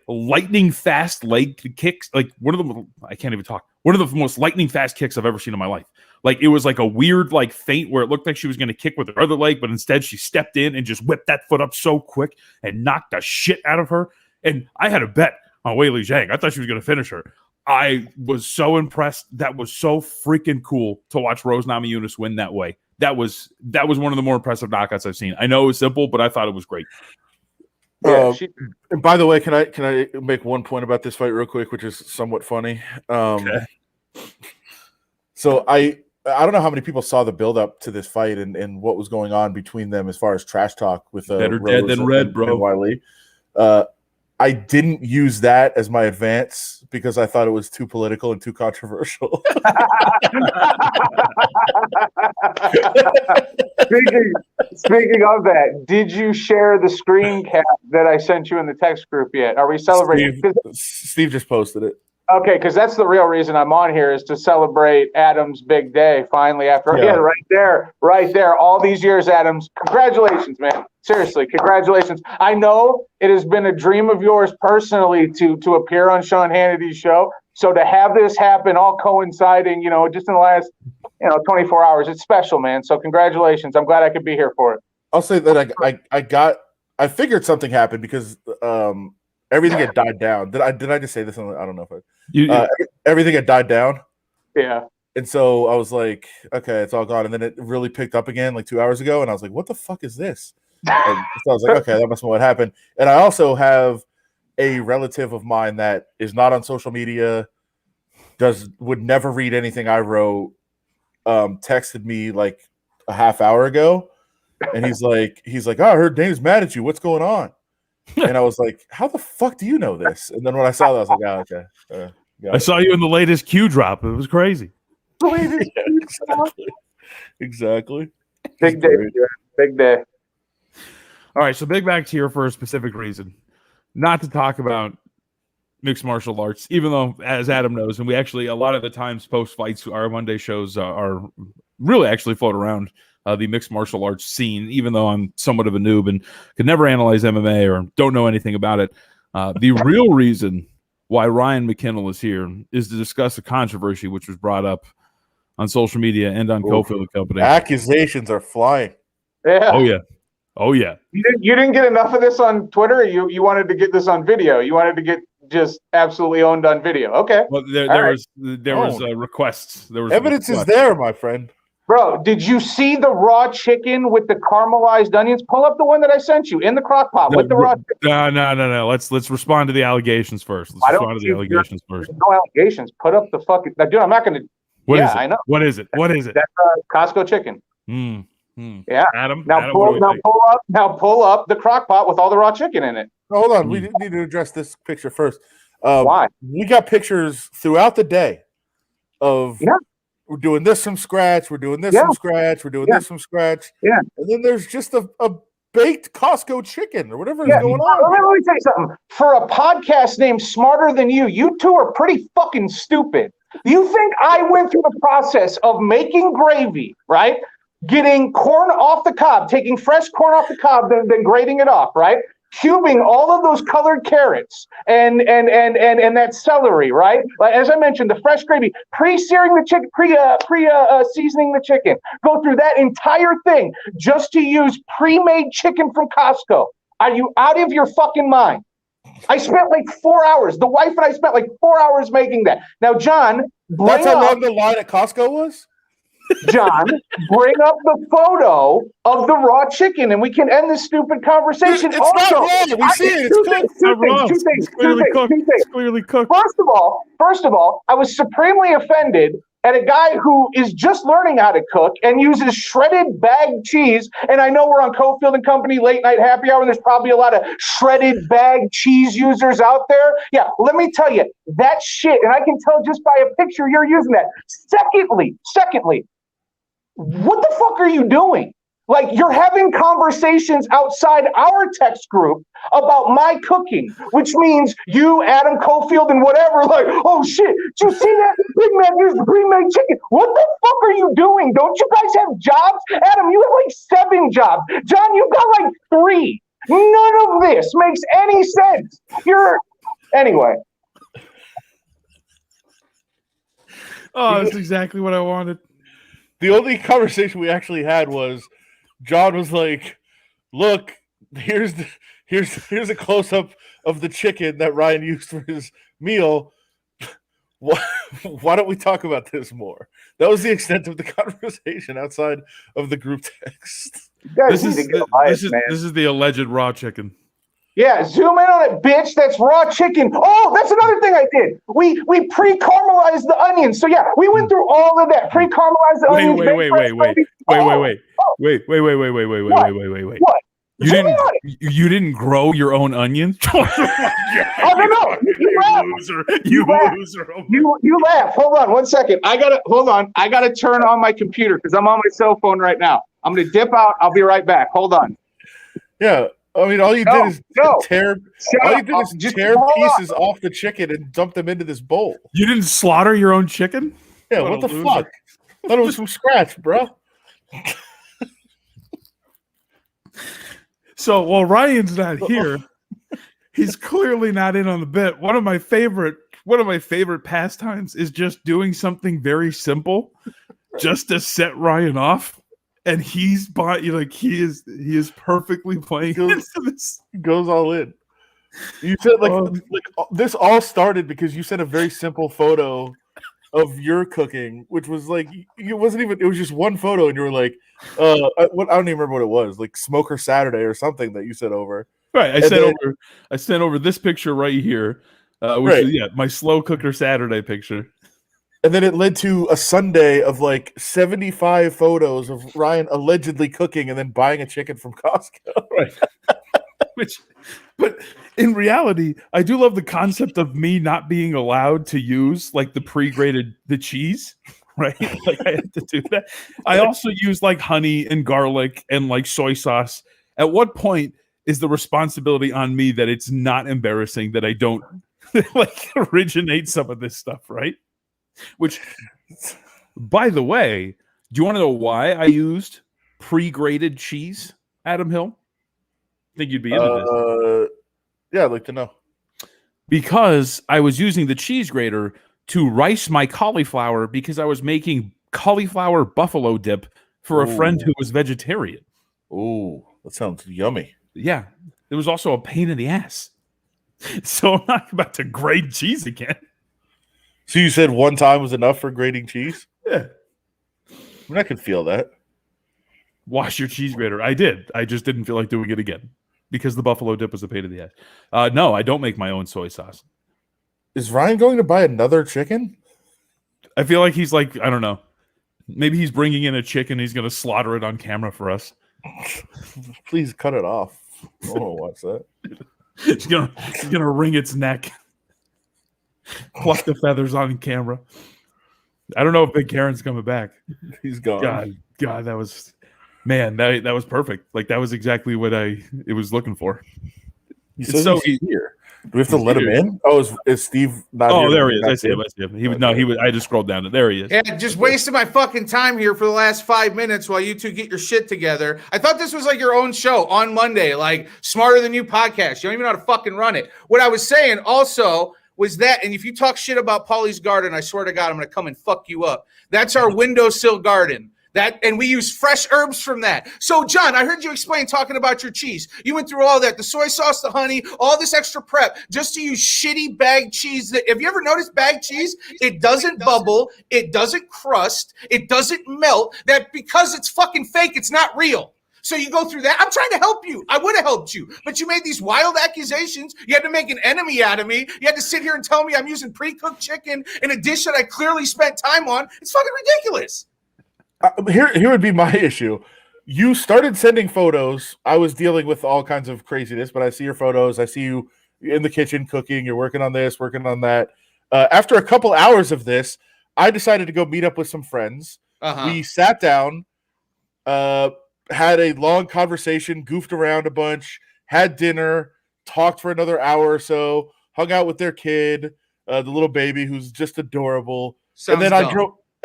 lightning fast leg kicks. Like one of the I can't even talk. One of the most lightning fast kicks I've ever seen in my life. Like it was like a weird feint where it looked like she was going to kick with her other leg, but instead she stepped in and just whipped that foot up so quick and knocked the shit out of her. And I had a bet on Wei Li Zhang. I thought she was going to finish her. I was so impressed. That was so freaking cool to watch Rose Namajunas win that way. That was one of the more impressive knockouts I've seen. I know it was simple, but I thought it was great. Yeah, and by the way, can I make one point about this fight real quick, which is somewhat funny? Okay. So I don't know how many people saw the build up to this fight and what was going on between them as far as trash talk with better Rose dead than red, bro. And Wiley. I didn't use that as my advance because I thought it was too political and too controversial. Speaking of that, did you share the screen cap that I sent you in the text group yet? Are we celebrating? Steve just posted it. Okay, because that's the real reason I'm on here is to celebrate Adam's big day. Finally, after right there, all these years, Adams, congratulations, man. Seriously, congratulations. I know it has been a dream of yours personally to appear on Sean Hannity's show. So to have this happen, all coinciding, just in the last 24 hours. It's special, man. So congratulations. I'm glad I could be here for it. I'll say that I figured something happened because everything had died down. Did I just say this? I don't know if everything had died down. Yeah. And so I was like, okay, it's all gone. And then it really picked up again like 2 hours ago. And I was like, what the fuck is this? And so I was like, okay, that must be what happened. And I also have a relative of mine that is not on social media, would never read anything I wrote, texted me like a half hour ago. And he's like, oh, I heard Dane's mad at you. What's going on? And I was like, how the fuck do you know this? And then when I saw that, I was like, oh, okay. I saw you in the latest Q drop. It was crazy. Exactly. Big day. Big day. All right, so Big Mac's here for a specific reason. Not to talk about mixed martial arts, even though, as Adam knows, and we actually, a lot of the times post-fights, our Monday shows are really actually float around the mixed martial arts scene, even though I'm somewhat of a noob and could never analyze MMA or don't know anything about it. The real reason why Ryan McKinnell is here is to discuss a controversy which was brought up on social media and on Cofield & Company. Accusations are flying. Yeah. Oh yeah. You didn't get enough of this on Twitter. You wanted to get this on video. You wanted to get just absolutely owned on video. Okay. Well, there was requests. There was evidence is there, my friend. Bro, did you see the raw chicken with the caramelized onions? Pull up the one that I sent you in the crock pot with the raw chicken. No. Let's respond to the allegations first. No allegations. Put up the fucking dude. I'm not going to. I know. What is it? That's Costco chicken. Yeah. Adam. Now pull up the crock pot with all the raw chicken in it. Hold on. We need to address this picture first. Why? We got pictures throughout the day of. Yeah. We're doing this from scratch. We're doing this from scratch. We're doing this from scratch. Yeah. And then there's just a baked Costco chicken or whatever is going on. Let me tell you something. For a podcast named Smarter Than You two are pretty fucking stupid. You think I went through the process of making gravy, right? Getting corn off the cob, taking fresh corn off the cob, then grating it off, right? Cubing all of those colored carrots and that celery, right? Like, as I mentioned, the fresh gravy, pre-searing the chicken, seasoning the chicken. Go through that entire thing just to use pre-made chicken from Costco. Are you out of your fucking mind? I spent like 4 hours. The wife and I spent like 4 hours making that. Now, John, that's how long the line at Costco was? John, bring up the photo of the raw chicken, and we can end this stupid conversation. It's also, not raw. We see it. It's two things. Clearly cooked. First of all, I was supremely offended at a guy who is just learning how to cook and uses shredded bagged cheese. And I know we're on Cofield & Company late night happy hour, and there's probably a lot of shredded bagged cheese users out there. Yeah, let me tell you, that shit, and I can tell just by a picture you're using that. Secondly, what the fuck are you doing? Like, you're having conversations outside our text group about my cooking, which means you, Adam, Cofield, and whatever, like, oh shit, did you see that? Big Man used the pre-made chicken. What the fuck are you doing? Don't you guys have jobs? Adam, you have like 7 jobs. John, you've got like 3. None of this makes any sense. Anyway. Oh, that's exactly what I wanted. The only conversation we actually had was John was like, "Look, here's a close up of the chicken that Ryan used for his meal. Why don't we talk about this more?" That was the extent of the conversation outside of the group text. This is the alleged raw chicken. Yeah, zoom in on it, bitch. That's raw chicken. Oh, that's another thing I did. We pre-caramelized the onions. So yeah, we went through all of that. Pre-caramelized the onions. Wait. What? You didn't grow your own onions? I don't know. You loser. You laugh. Hold on 1 second. I gotta turn on my computer because I'm on my cell phone right now. I'm gonna dip out. I'll be right back. Hold on. Yeah. I mean, all you did is tear pieces off the chicken and dump them into this bowl. You didn't slaughter your own chicken? Yeah, what the fuck? I thought it was from scratch, bro. So while Ryan's not here, he's clearly not in on the bit. One of my favorite pastimes is just doing something very simple just to set Ryan off, and he's like he is perfectly playing into this. Goes all in. You said like this all started because you sent a very simple photo of your cooking, which was like it was just one photo, and you were like, I don't even remember what it was, like Smoker Saturday or something that you sent over. Right, I sent over this picture right here, which is my slow cooker Saturday picture. And then it led to a Sunday of like 75 photos of Ryan allegedly cooking and then buying a chicken from Costco. Right. But in reality, I do love the concept of me not being allowed to use like the cheese, right? Like I had to do that. I also use like honey and garlic and like soy sauce. At what point is the responsibility on me that it's not embarrassing that I don't like originate some of this stuff, right? Which, by the way, do you want to know why I used pre-grated cheese, Adam Hill? I think you'd be into this. Yeah, I'd like to know. Because I was using the cheese grater to rice my cauliflower because I was making cauliflower buffalo dip for a friend who was vegetarian. Oh, that sounds yummy. Yeah. It was also a pain in the ass. So I'm not about to grate cheese again. So you said one time was enough for grating cheese? Yeah. I mean, I could feel that. Wash your cheese grater. I did. I just didn't feel like doing it again because the buffalo dip was a pain in the ass. No, I don't make my own soy sauce. Is Ryan going to buy another chicken? I feel like he's like, I don't know. Maybe he's bringing in a chicken. He's going to slaughter it on camera for us. Please cut it off. I don't want to watch that. He's gonna wring its neck. Pluck the feathers on camera. I don't know if Big Karen's coming back. He's gone. God, that was, man, that was perfect. Like that was exactly what it was looking for. It's so here. Do we have to let him in? Oh, is Steve not here? Oh, there he is. I see him. He was. I just scrolled down. There he is. Yeah, just wasted my fucking time here for the last 5 minutes while you two get your shit together. I thought this was like your own show on Monday, like Smarter Than You podcast. You don't even know how to fucking run it. What I was saying also was that, and if you talk shit about Paulie's garden, I swear to God, I'm going to come and fuck you up. That's our windowsill garden. And we use fresh herbs from that. So, John, I heard you explain talking about your cheese. You went through all that, the soy sauce, the honey, all this extra prep, just to use shitty bagged cheese. Have you ever noticed bagged cheese? It doesn't bubble. It doesn't crust. It doesn't melt. That because it's fucking fake, it's not real. So you go through that. I'm trying to help you. I would have helped you. But you made these wild accusations. You had to make an enemy out of me. You had to sit here and tell me I'm using pre-cooked chicken in a dish that I clearly spent time on. It's fucking ridiculous. Here would be my issue. You started sending photos. I was dealing with all kinds of craziness, but I see your photos. I see you in the kitchen cooking. You're working on this, working on that. After a couple hours of this, I decided to go meet up with some friends. We sat down, had a long conversation, goofed around a bunch, had dinner, talked for another hour or so, hung out with their kid, the little baby who's just adorable. Sounds and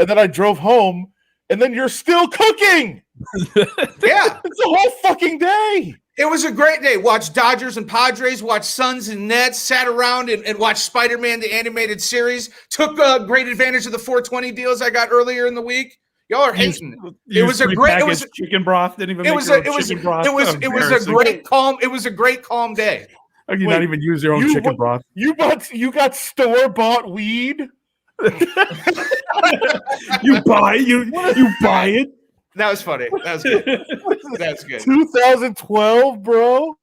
then I drove home. And then you're still cooking. Yeah. It's a whole fucking day. It was a great day. Watched Dodgers and Padres, watched Suns and Nets, sat around and watched Spider-Man, the animated series. Took great advantage of the 420 deals I got earlier in the week. Y'all are hating. It was a great chicken broth. Didn't even it was a great calm day. Like you not even use your own chicken broth. You got store-bought weed? you buy it. That was funny. That was good. That's good. 2012, bro.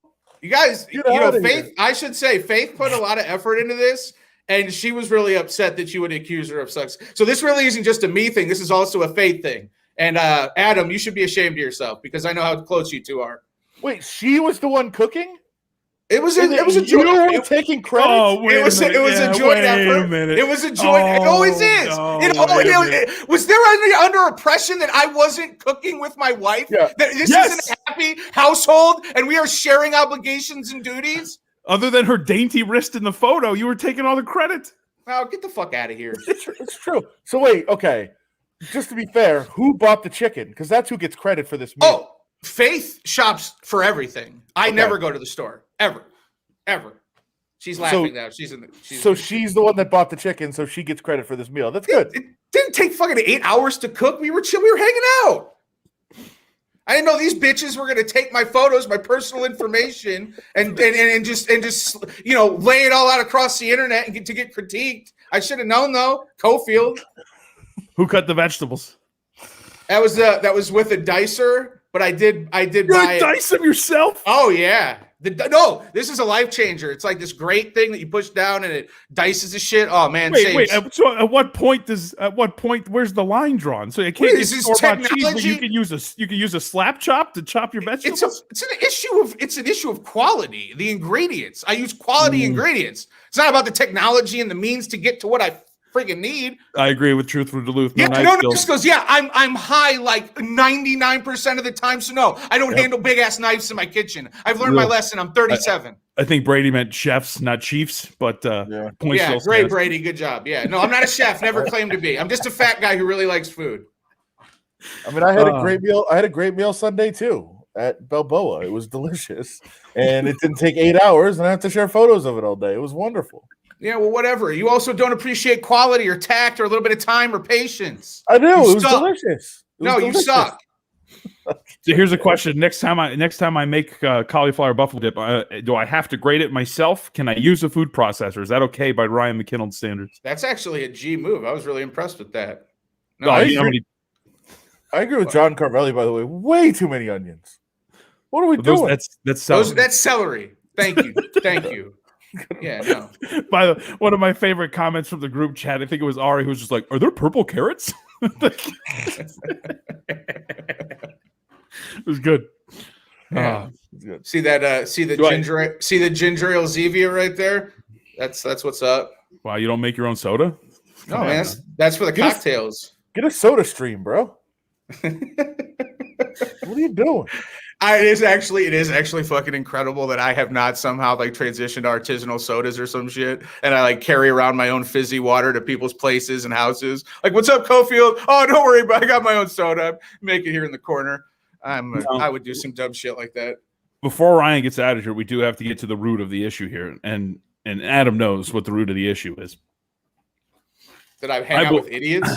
You guys, Faith. I should say, Faith put a lot of effort into this, and she was really upset that you would accuse her of sex. So this really isn't just a me thing. This is also a Faith thing. And Adam, you should be ashamed of yourself because I know how close you two are. Wait, she was the one cooking? It was a joint. You were taking credit. Oh, it was a joint effort. It was a joint. It always is. No, was there under oppression that I wasn't cooking with my wife? Yeah. That this isn't a happy household and we are sharing obligations and duties? Other than her dainty wrist in the photo, you were taking all the credit. Oh, get the fuck out of here. It's true. So wait, okay. Just to be fair, who bought the chicken? Because that's who gets credit for this meal. Oh, Faith shops for everything. I never go to the store. Ever. She's laughing now. She's she's the one that bought the chicken, so she gets credit for this meal. That's good. It didn't take fucking 8 hours to cook. We were chill. We were hanging out. I didn't know these bitches were gonna take my photos, my personal information, and just lay it all out across the internet and to get critiqued. I should have known though. Cofield. Who cut the vegetables? That was with a dicer, but I did buy it. Dice them yourself? Oh yeah. No, this is a life changer. It's like this great thing that you push down and it dices the shit. Oh man, wait. So at what point where's the line drawn? So you can't use store-bought cheese, but you can use a slap chop to chop your vegetables. It's an issue of quality. The ingredients. I use quality ingredients. It's not about the technology and the means to get to what I freaking need. I agree with Truth from Duluth. I'm high like 99% of the time. So no, I don't handle big ass knives in my kitchen. I've learned my lesson. I'm 37. I think Brady meant chefs, not chiefs, but great Brady, good job. Yeah, no, I'm not a chef. Never claimed to be. I'm just a fat guy who really likes food. I mean, I had a great meal. I had a great meal Sunday too at Balboa. It was delicious, and it didn't take 8 hours, and I have to share photos of it all day. It was wonderful. Yeah, well, whatever. You also don't appreciate quality or tact or a little bit of time or patience. I do. It was delicious. You suck. So here's a question: next time I make cauliflower buffalo dip, do I have to grate it myself? Can I use a food processor? Is that okay by Ryan McKinnon standards? That's actually a G move. I was really impressed with that. No, I agree with John Carvelli. By the way, way too many onions. What are we doing? That's celery. That's celery. Thank you. Yeah, no. By the one of my favorite comments from the group chat, I think it was Ari, who was just like, "Are there purple carrots?" It was good. Yeah. See the ginger ale Zevia right there? That's what's up. Wow, you don't make your own soda? No, man. That's for the cocktails. Get a soda stream, bro. What are you doing? It is actually fucking incredible that I have not somehow like transitioned to artisanal sodas or some shit, and I like carry around my own fizzy water to people's places and houses. Like, what's up, Cofield? Oh, don't worry, but I got my own soda. Make it here in the corner. I would do some dumb shit like that. Before Ryan gets out of here, we do have to get to the root of the issue here, and Adam knows what the root of the issue is. That I hang out with idiots?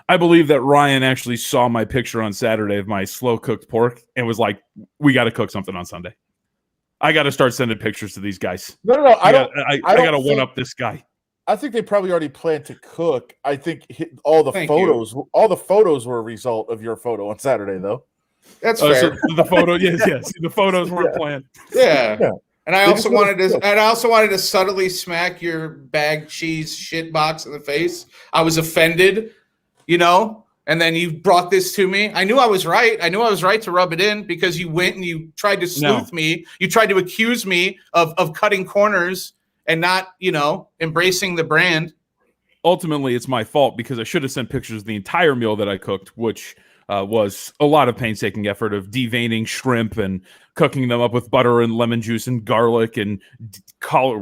I believe that Ryan actually saw my picture on Saturday of my slow-cooked pork and was like, we got to cook something on Sunday. I got to start sending pictures to these guys. No. I got to one-up this guy. I think they probably already planned to cook. I think all the photos were a result of your photo on Saturday, though. That's fair. So the photo, yes. The photos weren't planned. Yeah. And I also wanted to subtly smack your bag cheese shit box in the face. I was offended, and then you brought this to me. I knew I was right. I knew I was right to rub it in because you went and you tried to sleuth me. You tried to accuse me of cutting corners and not, embracing the brand. Ultimately, it's my fault because I should have sent pictures of the entire meal that I cooked, which was a lot of painstaking effort of deveining shrimp and cooking them up with butter and lemon juice and garlic and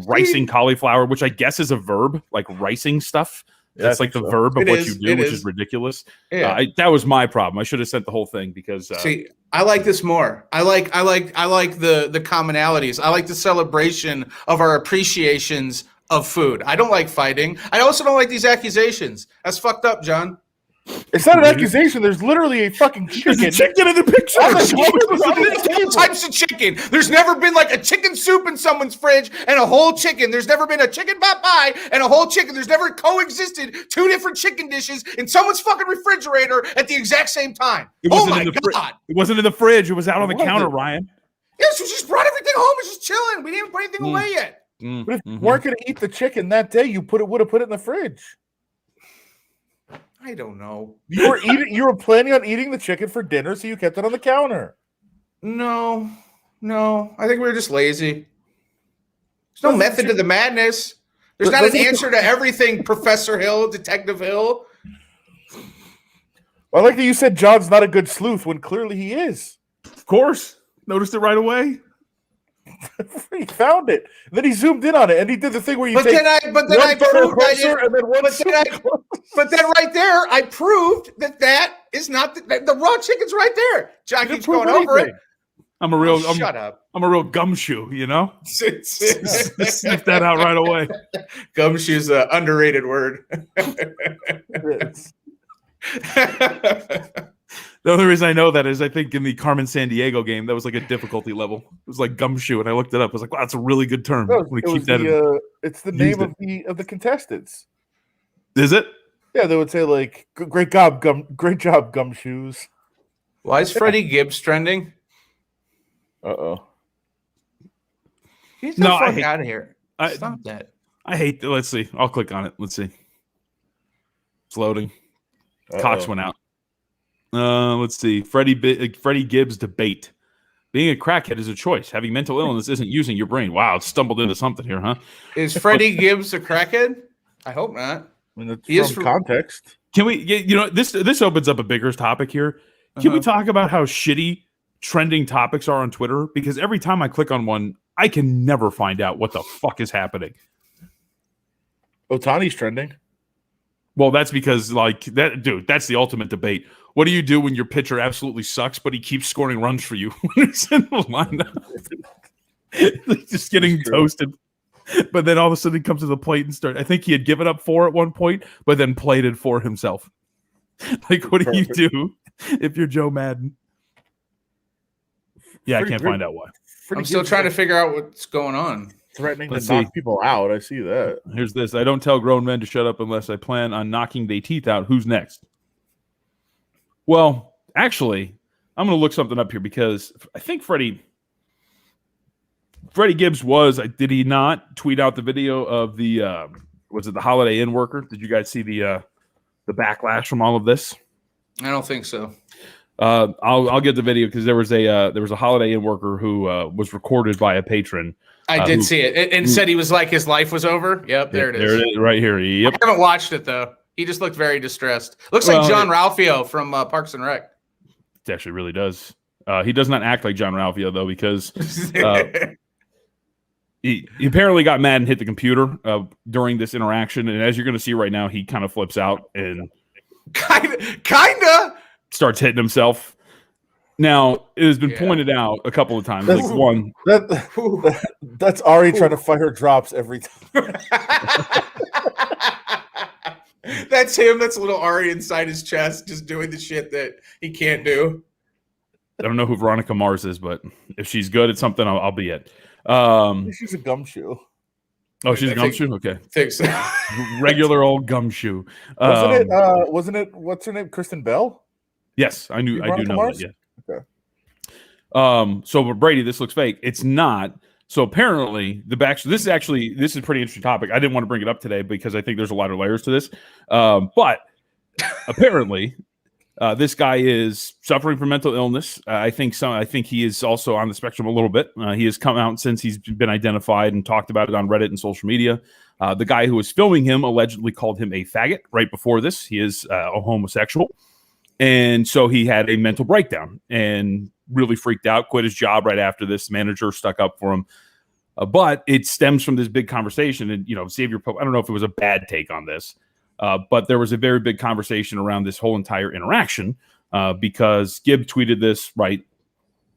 ricing cauliflower, which I guess is a verb, like ricing stuff. That's like the verb of what you do, which is ridiculous. Yeah. That was my problem. I should have sent the whole thing because see, I like this more. I like the commonalities. I like the celebration of our appreciations of food. I don't like fighting. I also don't like these accusations. That's fucked up, John. It's not an accusation. There's literally a fucking chicken. There's a chicken in the picture. There's types of chicken. There's never been like a chicken soup in someone's fridge and a whole chicken. There's never been a chicken pot pie and a whole chicken. There's never coexisted two different chicken dishes in someone's fucking refrigerator at the exact same time. It wasn't in the fridge. It was out on the counter, Ryan. Yeah, so she just brought everything home. It's just chilling. We didn't even put anything away yet. But if you weren't going to eat the chicken that day, you would have put it in the fridge. I don't know. You were planning on eating the chicken for dinner, so you kept it on the counter. No. I think we were just lazy. There's no method to the madness. There's not an answer to everything, Professor Hill, Detective Hill. I like that you said John's not a good sleuth when clearly he is. Of course. Noticed it right away. He found it. Then he zoomed in on it, and he did the thing where you But then right there, I proved that is not the raw chicken's right there. John keeps going over it. I'm a real shut up. I'm a real gumshoe, you know? Sniff that out right away. Gumshoe's an underrated word. The only reason I know that is I think in the Carmen San Diego game, that was like a difficulty level. It was like gumshoe, and I looked it up. I was like, wow, that's a really good term. It's the name of the contestants. Is it? Yeah, they would say like, great job, gumshoes. Why is Freddie Gibbs trending? Uh-oh. Get the fuck out of here. Stop that. I hate that. Let's see. I'll click on it. Let's see. It's loading. Cox went out. Let's see. Freddie Gibbs debate. Being a crackhead is a choice. Having mental illness isn't using your brain. Wow, it stumbled into something here, huh? Is Freddie Gibbs a crackhead? I hope not. I mean, it's from context. Can we get, this opens up a bigger topic here. Can we talk about how shitty trending topics are on Twitter? Because every time I click on one, I can never find out what the fuck is happening. Ohtani's trending. Well, that's because that's the ultimate debate. What do you do when your pitcher absolutely sucks, but he keeps scoring runs for you when he's in the lineup? Just getting toasted. But then all of a sudden he comes to the plate and I think he had given up 4 at one point, but then plated for himself. Like, what do you do if you're Joe Madden? Yeah, I can't find out why. I'm still trying to figure out what's going on. Threatening to knock people out. I see that. Here's this. I don't tell grown men to shut up unless I plan on knocking their teeth out. Who's next? Well, actually, I'm going to look something up here because I think Freddie Gibbs did he not tweet out the video of the was it the Holiday Inn worker? Did you guys see the backlash from all of this? I don't think so. I'll get the video because there was a Holiday Inn worker who was recorded by a patron. I did see it and said he was like his life was over. Yep, there it is. There it is, right here. Yep. I haven't watched it though. He just looked very distressed. Looks like John Ralphio from Parks and Rec. It actually really does. He does not act like John Ralphio though because he apparently got mad and hit the computer during this interaction, and as you're going to see right now, he kind of flips out and kinda starts hitting himself. Now, it has been pointed out a couple of times. That's Ari trying to fight her drops every time. That's him. That's little Ari inside his chest, just doing the shit that he can't do. I don't know who Veronica Mars is, but if she's good at something, I'll be it. She's a gumshoe. Oh, she's a gumshoe? Okay. Think so. Regular old gumshoe. Wasn't it, what's her name? Kristen Bell? Yes, I do know Mars? that, yeah. Okay. So Brady, this looks fake. It's not. So apparently this is a pretty interesting topic. I didn't want to bring it up today because I think there's a lot of layers to this. But apparently this guy is suffering from mental illness. I think he is also on the spectrum a little bit. He has come out since he's been identified and talked about it on Reddit and social media. The guy who was filming him allegedly called him a faggot right before this. He is a homosexual. And so he had a mental breakdown and really freaked out, quit his job right after this. The manager stuck up for him. But it stems from this big conversation. And, Xavier Pope, I don't know if it was a bad take on this, but there was a very big conversation around this whole entire interaction because Gibb tweeted this, right?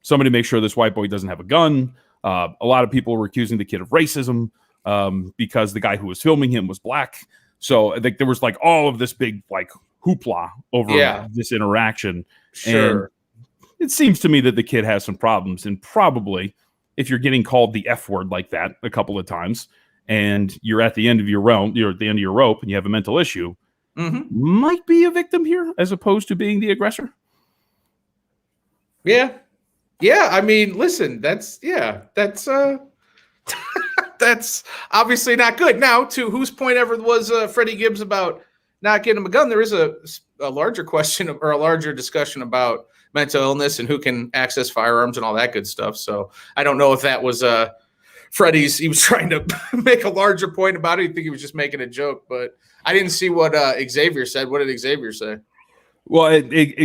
Somebody make sure this white boy doesn't have a gun. A lot of people were accusing the kid of racism because the guy who was filming him was black. So I think there was like all of this big like hoopla over this interaction. Sure. And it seems to me that the kid has some problems, and probably if you're getting called the F word like that a couple of times and you're at the end of your you're at the end of your rope and you have a mental issue, might be a victim here as opposed to being the aggressor. Yeah. Yeah. I mean, listen, that's that's obviously not good. Now, to whose point ever was Freddie Gibbs about not getting him a gun, there is a larger question or a larger discussion about mental illness and who can access firearms and all that good stuff. So I don't know if that was Freddie's. He was trying to make a larger point about it. I think he was just making a joke, but I didn't see what Xavier said. What did Xavier say? Well,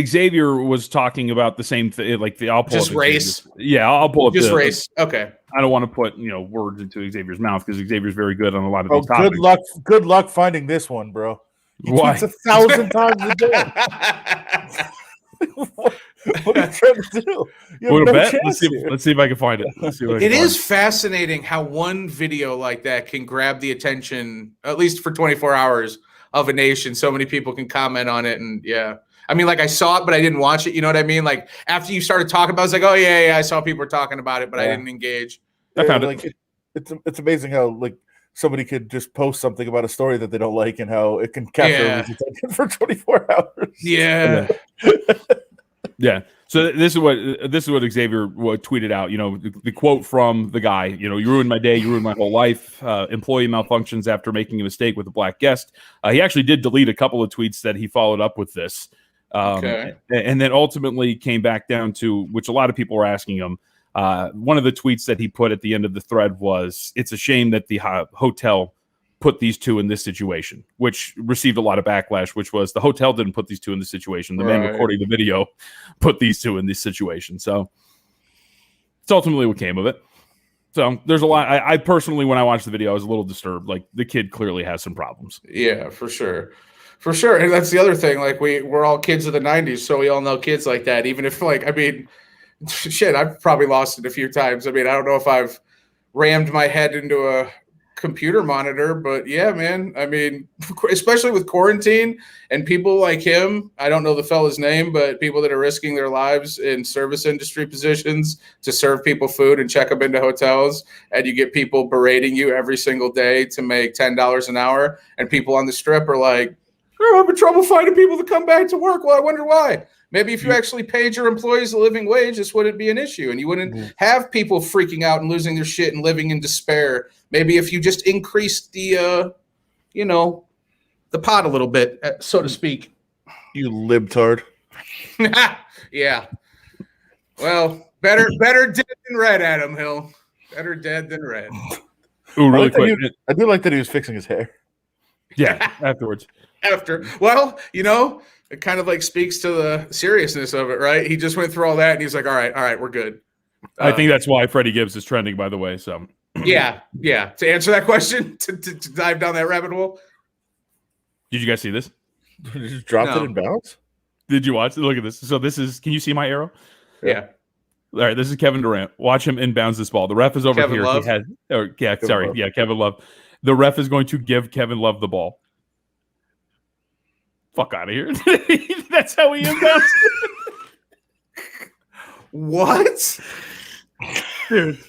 Xavier was talking about the same thing, like I'll pull just up race. Yeah, I'll pull up just race. Okay. I don't want to put words into Xavier's mouth because Xavier's very good on a lot of these topics. Good luck finding this one, bro. He Why? tweets 1,000 times a day. What are you trying to do? You Want have to no bet? chance here. Let's see if I can find it. Let's see if I can It find is fascinating how one video like that can grab the attention, at least for 24 hours, of a nation. So many people can comment on it. And yeah, I mean, like I saw it, but I didn't watch it. You know what I mean? Like after you started talking about it, I was like, oh, yeah, I saw people were talking about it, but I didn't engage. I found it. It's amazing how like somebody could just post something about a story that they don't like and how it can capture everyone's attention for 24 hours. Yeah. Yeah. So this is what Xavier tweeted out. You know, the quote from the guy. You know, you ruined my day. You ruined my whole life. Employee malfunctions after making a mistake with a black guest. He actually did delete a couple of tweets that he followed up with this. And then ultimately came back down to, which a lot of people were asking him. One of the tweets that he put at the end of the thread was, "It's a shame that the hotel put these two in this situation," which received a lot of backlash, which was the hotel didn't put these two in this situation. The man recording the video put these two in this situation. So it's ultimately what came of it. So there's a lot. I personally, when I watched the video, I was a little disturbed. Like the kid clearly has some problems. Yeah, for sure. For sure. And that's the other thing. Like we're all kids of the 90s. So we all know kids like that. Even if like, I mean, shit, I've probably lost it a few times. I mean, I don't know if I've rammed my head into a computer monitor, but yeah, man. I mean, especially with quarantine and people like him, I don't know the fella's name, but people that are risking their lives in service industry positions to serve people food and check them into hotels, and you get people berating you every single day to make $10 an hour, and people on the strip are like, "Oh, I'm having trouble finding people to come back to work." Well, I wonder why. Maybe if you actually paid your employees a living wage, this wouldn't be an issue, and you wouldn't have people freaking out and losing their shit and living in despair. Maybe if you just increased the, the pot a little bit, so to speak. You libtard. Yeah. Well, better dead than red, Adam Hill. Better dead than red. Ooh, really quick. I do like that he was fixing his hair. Yeah, afterwards. Well, it kind of like speaks to the seriousness of it, right? He just went through all that and he's like, all right, we're good. I think that's why Freddie Gibbs is trending, by the way. So yeah. To answer that question, to dive down that rabbit hole. Did you guys see this? You just dropped it in bounds? Did you watch it? Look at this. So this is, can you see my arrow? Yeah. All right, this is Kevin Durant. Watch him inbounds this ball. The ref is over Kevin here. Love? Kevin Love. The ref is going to give Kevin Love the ball. Fuck out of here. That's how he inbounds. What? Dude.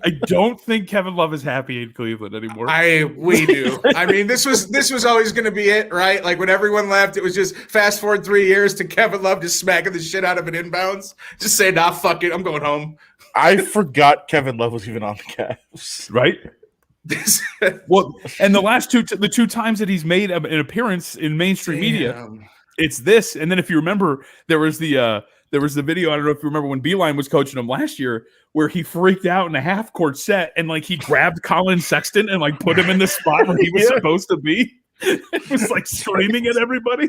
I don't think Kevin Love is happy in Cleveland anymore. We do. I mean, this was always going to be it, right? Like when everyone left, it was just fast forward 3 years to Kevin Love just smacking the shit out of an inbounds, just saying, "Nah, fuck it, I'm going home." I forgot Kevin Love was even on the Cavs. Right? Well, and the two times that he's made an appearance in mainstream media, it's this. And then if you remember, there was the video. I don't know if you remember when Beeline was coaching him last year, where he freaked out in a half court set and like he grabbed Colin Sexton and like put him in the spot where he was supposed to be. It was like screaming at everybody.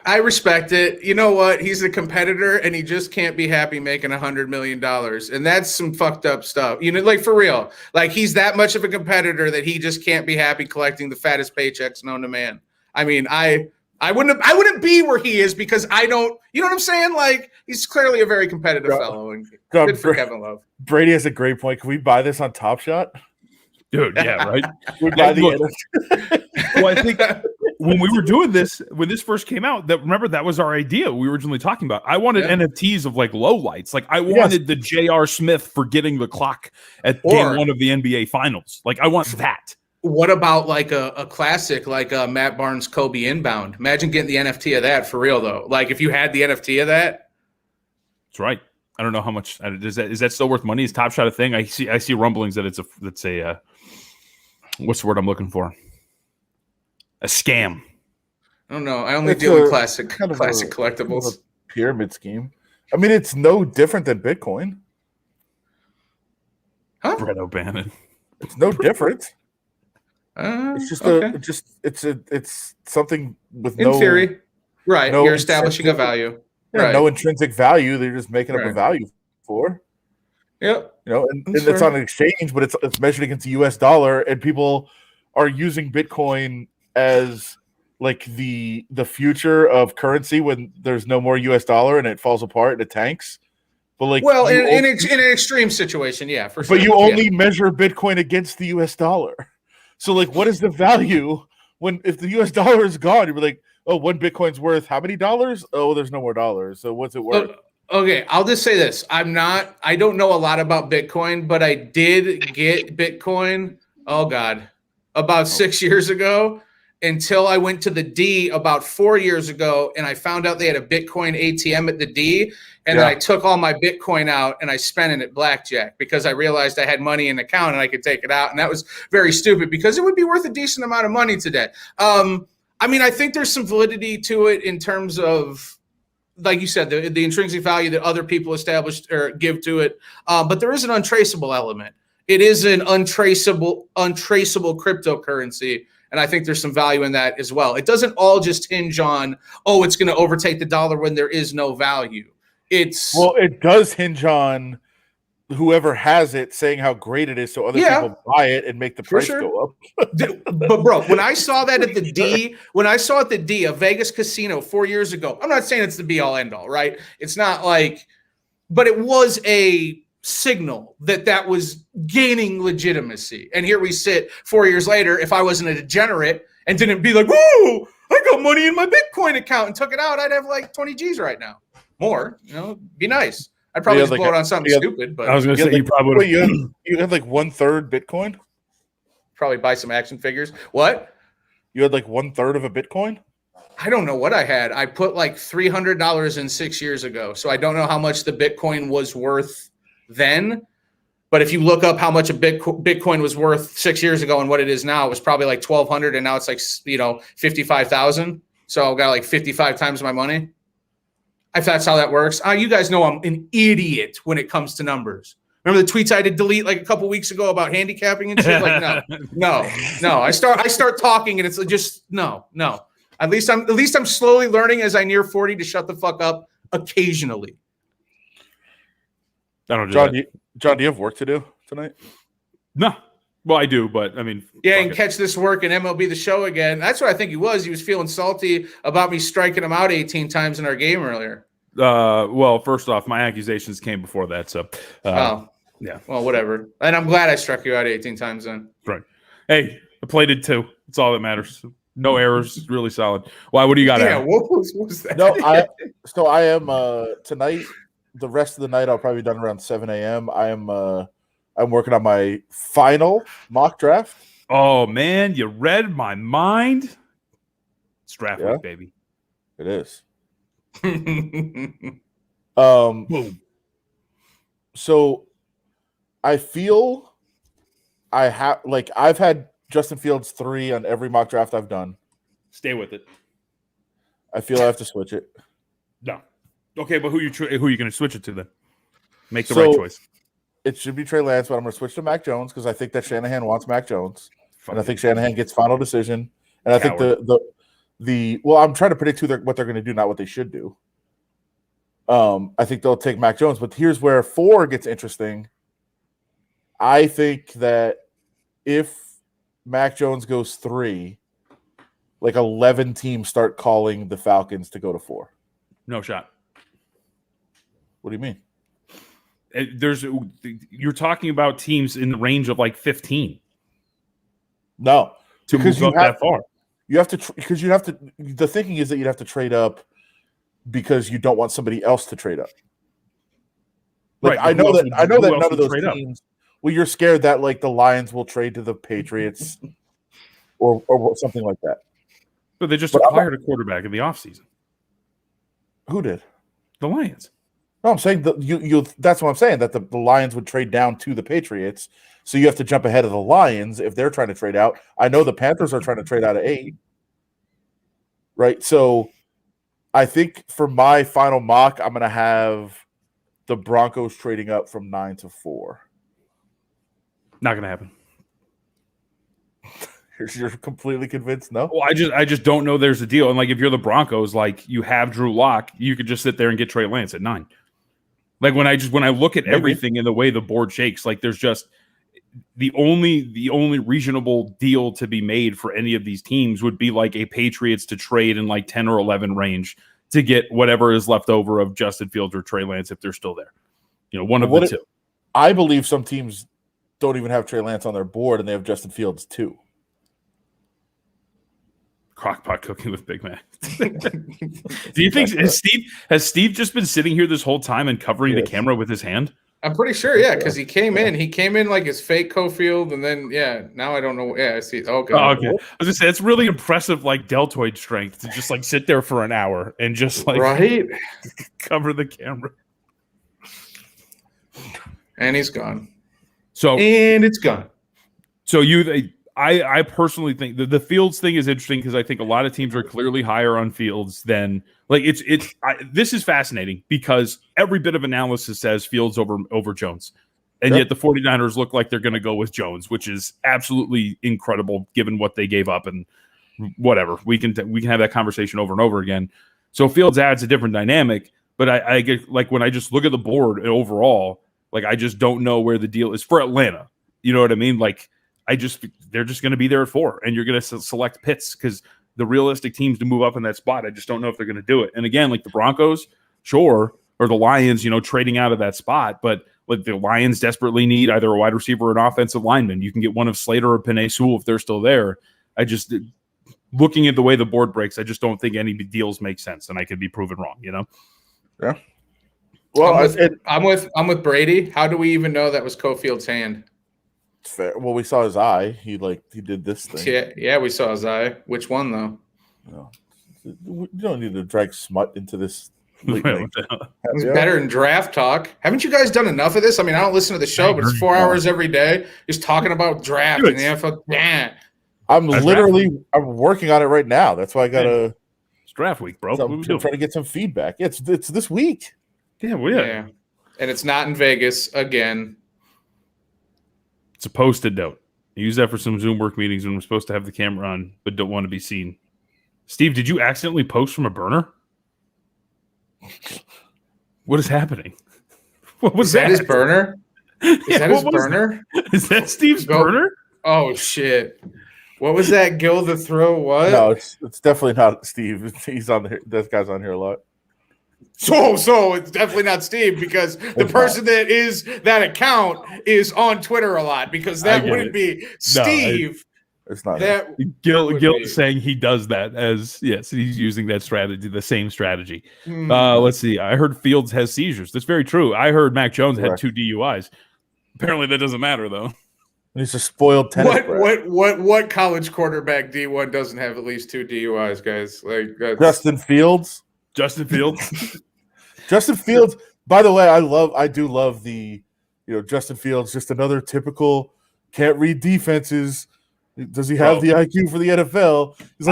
I respect it. You know what? He's a competitor and he just can't be happy making $100 million. And that's some fucked up stuff. Like for real. Like he's that much of a competitor that he just can't be happy collecting the fattest paychecks known to man. I mean, I wouldn't be where he is because I don't, you know what I'm saying? Like he's clearly a very competitive fellow and good for Kevin Love. Brady has a great point. Can we buy this on Top Shot? Dude, yeah, right. We buy Well, I think when we were doing this, when this first came out, that was our idea. We were originally talking about. I wanted NFTs of like low lights. Like I wanted the J.R. Smith forgetting the clock at game 1 of the NBA Finals. Like I want that. What about like a classic like Matt Barnes Kobe inbound? Imagine getting the NFT of that for real though. Like if you had the NFT of that. That's right. I don't know how much is that still worth money? Is Top Shot a thing? I see rumblings that it's a what's the word I'm looking for? A scam. I don't know. I only deal in classic collectibles. Kind of a pyramid scheme. I mean, it's no different than Bitcoin. Huh? Brett O'Bannon. It's no different. It's just okay. it's something with in theory, right? You're establishing a value. Yeah, right. No intrinsic value. They're just making up a value for. Yep. And it's on an exchange, but it's measured against the U.S. dollar, and people are using Bitcoin as like the future of currency when there's no more US dollar and it falls apart and it tanks. But like, well, in an extreme situation, yeah, for sure. But you only measure Bitcoin against the US dollar. So like, what is the value if the US dollar is gone? You're like, oh, one Bitcoin's worth how many dollars? Oh, there's no more dollars. So what's it worth? Okay, I'll just say this. I don't know a lot about Bitcoin, but I did get Bitcoin, oh God, about 6 years ago until I went to the D about 4 years ago and I found out they had a Bitcoin ATM at the D. And then I took all my Bitcoin out and I spent it at blackjack because I realized I had money in the account and I could take it out. And that was very stupid because it would be worth a decent amount of money today. I mean, I think there's some validity to it in terms of, like you said, the intrinsic value that other people established or give to it. But there is an untraceable element. It is an untraceable cryptocurrency. And I think there's some value in that as well. It doesn't all just hinge on, it's going to overtake the dollar when there is no value. It does hinge on whoever has it saying how great it is so other people buy it and make the price go up. But bro, when I saw that at the D, a Vegas casino 4 years ago, I'm not saying it's the be all end all, right? It's not like, but it was a signal that was gaining legitimacy. And here we sit 4 years later. If I wasn't a degenerate and didn't be like, whoa, I got money in my Bitcoin account and took it out, I'd have like 20 G's right now. More, be nice. I'd probably just blow it on something stupid. But I was going to say, you probably would. You had like 1/3 Bitcoin? Probably buy some action figures. What? You had like 1/3 of a Bitcoin? I don't know what I had. I put like $300 in 6 years ago. So I don't know how much the Bitcoin was worth then. But if you look up how much a Bitcoin was worth 6 years ago and what it is now, it was probably like 1,200 and now it's like, 55,000. So I got like 55 times my money. If that's how that works. You guys know I'm an idiot when it comes to numbers. Remember the tweets I had to delete like a couple weeks ago about handicapping and shit? Like, no. I start talking and it's just no. At least I'm slowly learning as I near 40 to shut the fuck up occasionally. I don't do John, that. John, do you have work to do tonight? No. Well, I do, but I mean, and catch this work in MLB The Show again. That's what I think he was. He was feeling salty about me striking him out 18 times in our game earlier. Well, first off, my accusations came before that, so yeah. Well, whatever. And I'm glad I struck you out 18 times then. Right. Hey, I played it too. That's all that matters. No errors. Really solid. Why? What do you got? Yeah. What was that? No, I am tonight. The rest of the night, I'll probably be done around 7 a.m. I'm working on my final mock draft. Oh man, you read my mind. It's draft week, baby. It is. Boom. So I feel I've had Justin Fields 3 on every mock draft I've done. Stay with it. I feel I have to switch it. No. Okay, but who you going to switch it to then? Make the right choice. It should be Trey Lance, but I'm going to switch to Mac Jones because I think that Shanahan wants Mac Jones, and I think Shanahan gets final decision. And I think I'm trying to predict what they're going to do, not what they should do. I think they'll take Mac Jones, but here's where 4 gets interesting. I think that if Mac Jones goes 3, like 11 teams start calling the Falcons to go to 4. No shot. What do you mean? You're talking about teams in the range of like 15. No, to move up that far. You have to because you have to. The thinking is that you'd have to trade up because you don't want somebody else to trade up. Like, right. I know that none of those teams. Well, you're scared that like the Lions will trade to the Patriots or something like that. But they just acquired a quarterback in the offseason. Who did? The Lions. No, I'm saying that that's what I'm saying, that the Lions would trade down to the Patriots. So you have to jump ahead of the Lions if they're trying to trade out. I know the Panthers are trying to trade out of 8. Right? So I think for my final mock, I'm going to have the Broncos trading up from 9 to 4. Not going to happen. You're completely convinced? No? Well, I just don't know there's a deal. And like if you're the Broncos, like you have Drew Lock, you could just sit there and get Trey Lance at 9. Like when I look at everything in the way the board shakes, like there's just the only reasonable deal to be made for any of these teams would be like a Patriots to trade in like 10 or 11 range to get whatever is left over of Justin Fields or Trey Lance if they're still there. One of the two. I believe some teams don't even have Trey Lance on their board, and they have Justin Fields too. Crockpot cooking with Big Mac. Do you think has Steve just been sitting here this whole time and covering the camera with his hand? I'm pretty sure, yeah, because he came in like his fake Cofield, and then now I don't know. Yeah, I see. Okay. Oh, okay. I was gonna say it's really impressive, like deltoid strength to just like sit there for an hour and just like cover the camera. And he's gone. And it's gone. So I personally think the Fields thing is interesting because I think a lot of teams are clearly higher on Fields than like this is fascinating because every bit of analysis says Fields over Jones. And yet the 49ers look like they're going to go with Jones, which is absolutely incredible given what they gave up and whatever. We can have that conversation over and over again. So Fields adds a different dynamic, but I get like when I just look at the board overall, like I just don't know where the deal is for Atlanta. You know what I mean? Like they're just going to be there at 4, and you're going to select Pitts because the realistic teams to move up in that spot, I just don't know if they're going to do it. And again, like the Broncos, sure, or the Lions, trading out of that spot, but like the Lions desperately need either a wide receiver or an offensive lineman. You can get one of Slater or Penei Sewell if they're still there. Looking at the way the board breaks, I just don't think any deals make sense, and I could be proven wrong. Yeah. Well, I'm with Brady. How do we even know that was Cofield's hand? Fair. Well, we saw his eye. He did this thing. Yeah, we saw his eye. Which one though? No. You don't need to drag smut into this. It's better than draft talk. Haven't you guys done enough of this? I mean, I don't listen to the show, but it's 4 hours every day just talking about draft and the NFL. Yeah. I'm working on it right now. That's why I gotta. It's draft week, bro. I'm trying to get some feedback. It's this week. Yeah. And it's not in Vegas again. It's a Post-it note. I use that for some Zoom work meetings when we're supposed to have the camera on, but don't want to be seen. Steve, did you accidentally post from a burner? What is happening? What was that? His burner? Is that his burner? Is that Steve's burner? Oh shit! What was that? Gill the throw? What? No, it's definitely not Steve. He's on here. That guy's on here a lot. So it's definitely not Steve because the person that is that account is on Twitter a lot because that wouldn't be Steve. It's not that. Gil is saying he does that as he's using that strategy, the same strategy. Let's see. I heard Fields has seizures. That's very true. I heard Mac Jones had 2 DUIs. Apparently that doesn't matter though. He's a spoiled tennis. What college quarterback D1 doesn't have at least 2 DUIs, guys? Like Justin Fields. Justin Fields. Justin Fields. By the way, I do love the, Justin Fields. Just another typical can't read defenses. Does he have the IQ for the NFL? He's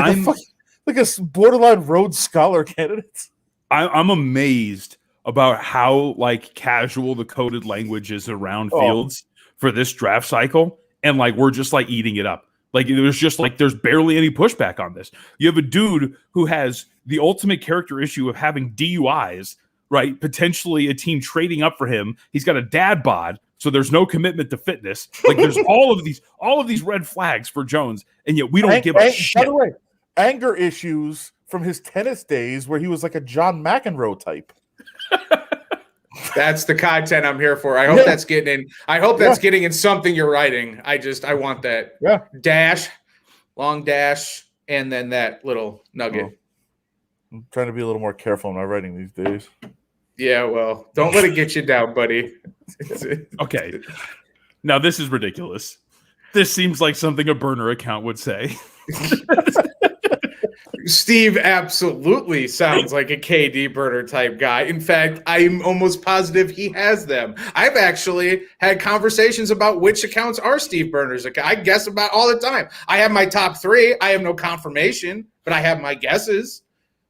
like a borderline Rhodes Scholar candidate. I'm amazed about how casual the coded language is around Fields for this draft cycle, and we're just eating it up. There's barely any pushback on this. You have a dude who has the ultimate character issue of having DUIs, right? Potentially a team trading up for him. He's got a dad bod, so there's no commitment to fitness. There's all of these red flags for Jones, and yet we don't give a shit. By the way, anger issues from his tennis days where he was like a John McEnroe type. That's the content I'm here for. I hope that's getting in. I hope that's getting in something you're writing. I want that. Yeah. Dash, long dash, and then that little nugget. Oh. I'm trying to be a little more careful in my writing these days. Yeah, well, don't let it get you down, buddy. Okay. Now this is ridiculous. This seems like something a burner account would say. Steve absolutely sounds like a KD burner type guy. In fact, I'm almost positive he has them. I've actually had conversations about which accounts are Steve Burners. I guess about all the time. I have my top 3. I have no confirmation, but I have my guesses.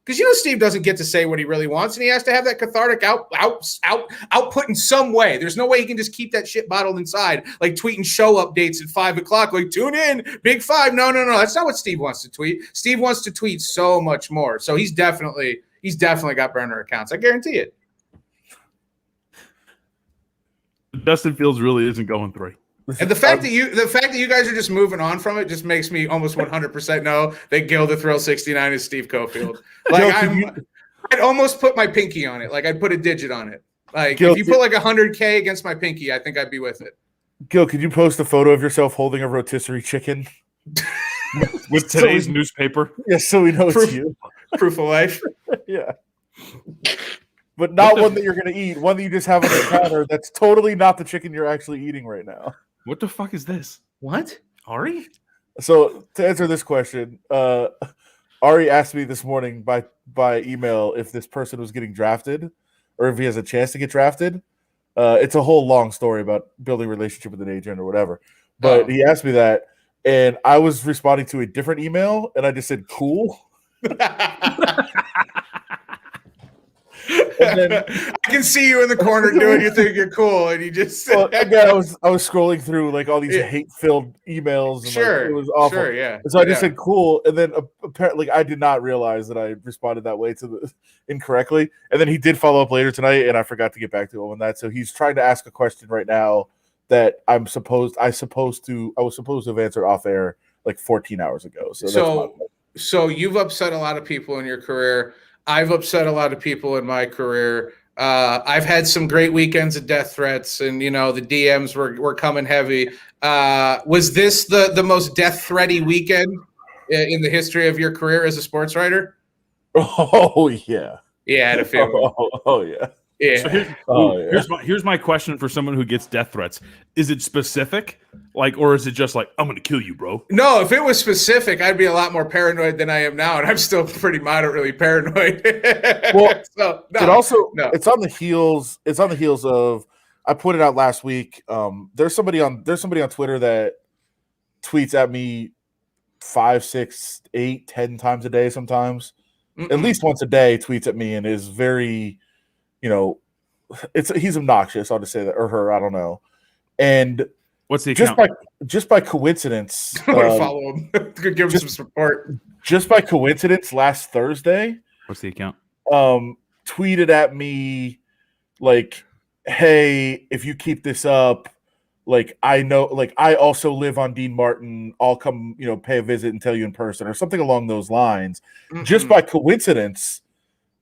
Because Steve doesn't get to say what he really wants, and he has to have that cathartic output in some way. There's no way he can just keep that shit bottled inside, tweeting show updates at 5:00. Tune in, Big 5. No. That's not what Steve wants to tweet. Steve wants to tweet so much more. So he's definitely got burner accounts. I guarantee it. Justin Fields really isn't going 3. And the fact that you guys are just moving on from it just makes me almost 100% know that Gil the Thrill 69 is Steve Cofield. Like I'd almost put my pinky on it. Like I'd put a digit on it. Like Gil, if you put like 100K against my pinky, I think I'd be with it. Gil, could you post a photo of yourself holding a rotisserie chicken with today's newspaper? Yeah, so we know it's you. Proof of life. Yeah. But not one that you're going to eat. One that you just have on the counter that's totally not the chicken you're actually eating right now. What the fuck is this? What? Ari? So to answer this question, Ari asked me this morning by email if this person was getting drafted or if he has a chance to get drafted. It's a whole long story about building a relationship with an agent or whatever. But he asked me that, and I was responding to a different email, and I just said, cool. And then, I can see you in the corner doing you think you're cool, and you just again, I was scrolling through like all these hate-filled emails. And, sure, like, it was awful. Sure, yeah. And so I just said cool, and then apparently I did not realize that I responded that way to incorrectly. And then he did follow up later tonight, and I forgot to get back to him on that. So he's trying to ask a question right now that I was supposed to have answered off air like 14 hours ago. So you've upset a lot of people in your career. I've upset a lot of people in my career. I've had some great weekends of death threats, and the DMs were coming heavy. Was this the most death threaty weekend in the history of your career as a sports writer? Oh yeah, yeah, I had a feeling. Oh yeah. Yeah. Here's my question for someone who gets death threats. Is it specific? Or is it just like, I'm going to kill you, bro? No, if it was specific, I'd be a lot more paranoid than I am now. And I'm still pretty moderately paranoid. Well, it's on the heels. It's on the heels of, I put it out last week. There's somebody on Twitter that tweets at me 5, 6, 8, 10 times a day sometimes. At least once a day tweets at me and is very, he's obnoxious. I'll just say that, or her, I don't know. And what's the account? Just by coincidence, I want to follow him. Could give him some support. Just by coincidence, last Thursday, what's the account? Tweeted at me like, "Hey, if you keep this up, like I know, like I also live on Dean Martin. I'll come, pay a visit and tell you in person, or something along those lines." Mm-hmm. Just by coincidence,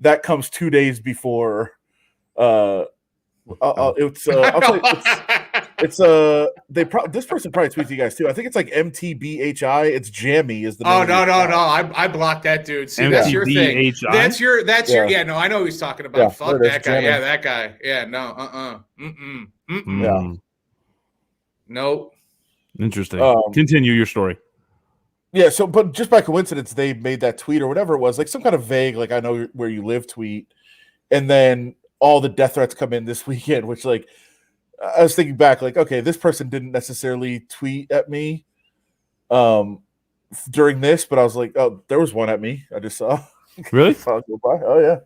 that comes 2 days before. I'll tell you, this person probably tweets you guys too. I think it's like MTBHI. It's Jammy is the name. No. I blocked that dude. See, that's your thing. That's your yeah, no, I know who he's talking about. Yeah, fuck that guy. Jammy. Yeah, that guy. Yeah, no, Yeah. Nope. Interesting. Continue your story. Yeah, but just by coincidence, they made that tweet or whatever it was, like some kind of vague, like I know where you live tweet. And then all the death threats come in this weekend, which like I was thinking back, like, okay, this person didn't necessarily tweet at me during this, but I was like, oh, there was one at me. I just saw. Really? Oh yeah.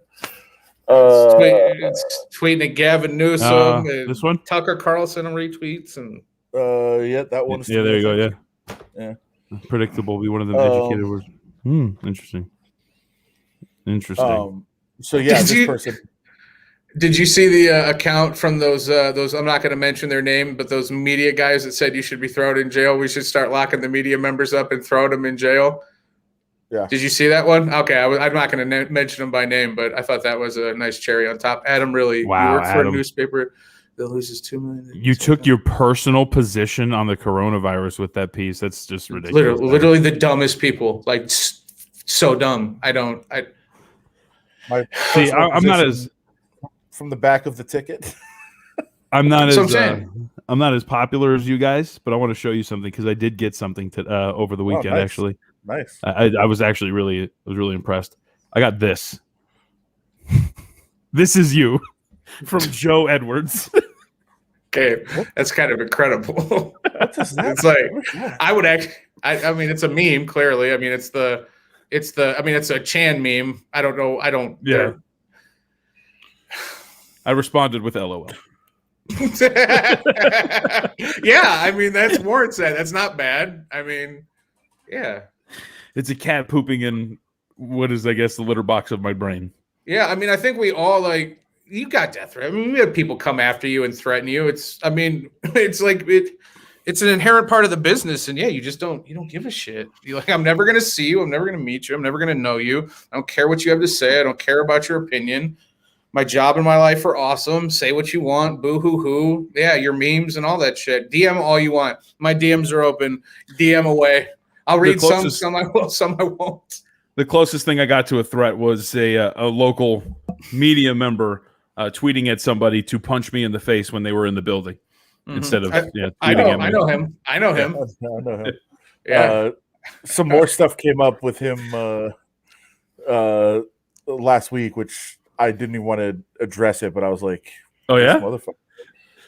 It's tweeting at Gavin Newsom. This one? Tucker Carlson retweets and yeah, that one. Yeah, there you go. Yeah. Predictable. Be one of them educated words. Interesting. So yeah, this person. Did you see the account from those? I'm not going to mention their name, but those media guys that said you should be thrown in jail. We should start locking the media members up and throwing them in jail. Yeah. Did you see that one? Okay, I'm not going to mention them by name, but I thought that was a nice cherry on top. Adam, really, you work for a newspaper that loses $2 million. You took your personal position on the coronavirus with that piece. That's just ridiculous. Literally the dumbest people. Like so dumb. I'm not as. From the back of the ticket. I'm not as popular as you guys, but I want to show you something because I did get something over the weekend. Nice. Actually, nice. I was actually really impressed. I got this. This is you from Joe Edwards. Okay, that's kind of incredible. It's like I would actually. I mean, it's a meme. Clearly, I mean, it's a Chan meme. I don't know. Yeah. I responded with LOL. Yeah, I mean, that's warrants that. That's not bad. I mean, yeah. It's a cat pooping in what is, I guess, the litter box of my brain. Yeah, I mean, I think we all you got death threat. I mean, we have people come after you and threaten you. It's like it's an inherent part of the business. And yeah, you don't give a shit. You're like, I'm never going to see you. I'm never going to meet you. I'm never going to know you. I don't care what you have to say. I don't care about your opinion. My job and my life are awesome. Say what you want. Boo hoo hoo. Yeah, your memes and all that shit. DM all you want. My DMs are open. DM away. I'll read some I will, some I won't. The closest thing I got to a threat was a local media member tweeting at somebody to punch me in the face when they were in the building instead of I know him. I know him. Yeah. Some more stuff came up with him last week, which I didn't even want to address it, but I was like, "Oh yeah, motherfucker!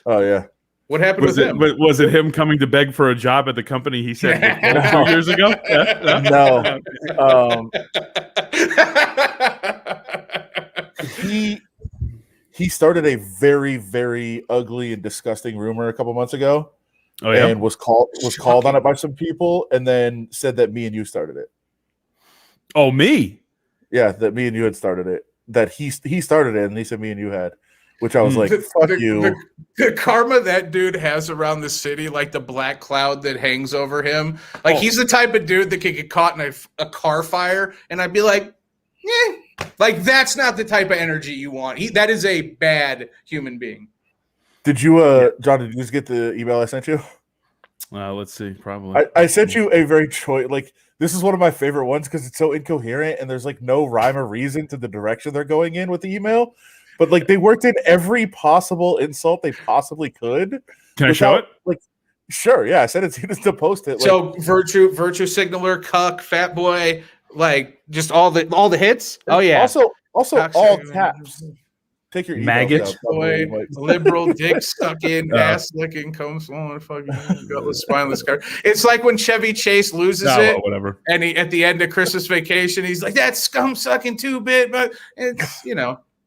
Oh yeah." What happened with him? Was it him coming to beg for a job at the company he said 2 years ago? Yeah. No. He started a very, very ugly and disgusting rumor a couple months ago. Oh yeah, and was called on it by some people, and then said that me and you started it. Oh, me? Yeah, that me and you had started it. That he started it, and he said me and you had. Which I was like, fuck you. The karma that dude has around the city, like the black cloud that hangs over him. Like, he's the type of dude that could get caught in a car fire, and I'd be like, like, that's not the type of energy you want. That is a bad human being. Did you, John, did you just get the email I sent you? Let's see, probably. I sent you a very like, this is one of my favorite ones because it's so incoherent, and there's, like, no rhyme or reason to the direction they're going in with the email. But, like, they worked in every possible insult they possibly could. Can I show it? Like, sure, yeah. I said it's to post it. Like, so virtue signaler, cuck, fat boy, like just all the hits. Oh yeah. Also all caps. Take your maggot boy, liberal, dick sucking, ass licking, comb swallowing, fucking gutless, spineless car. It's like when Chevy Chase loses it, whatever. And he at the end of Christmas Vacation, he's like, "That scum sucking 2-bit," but it's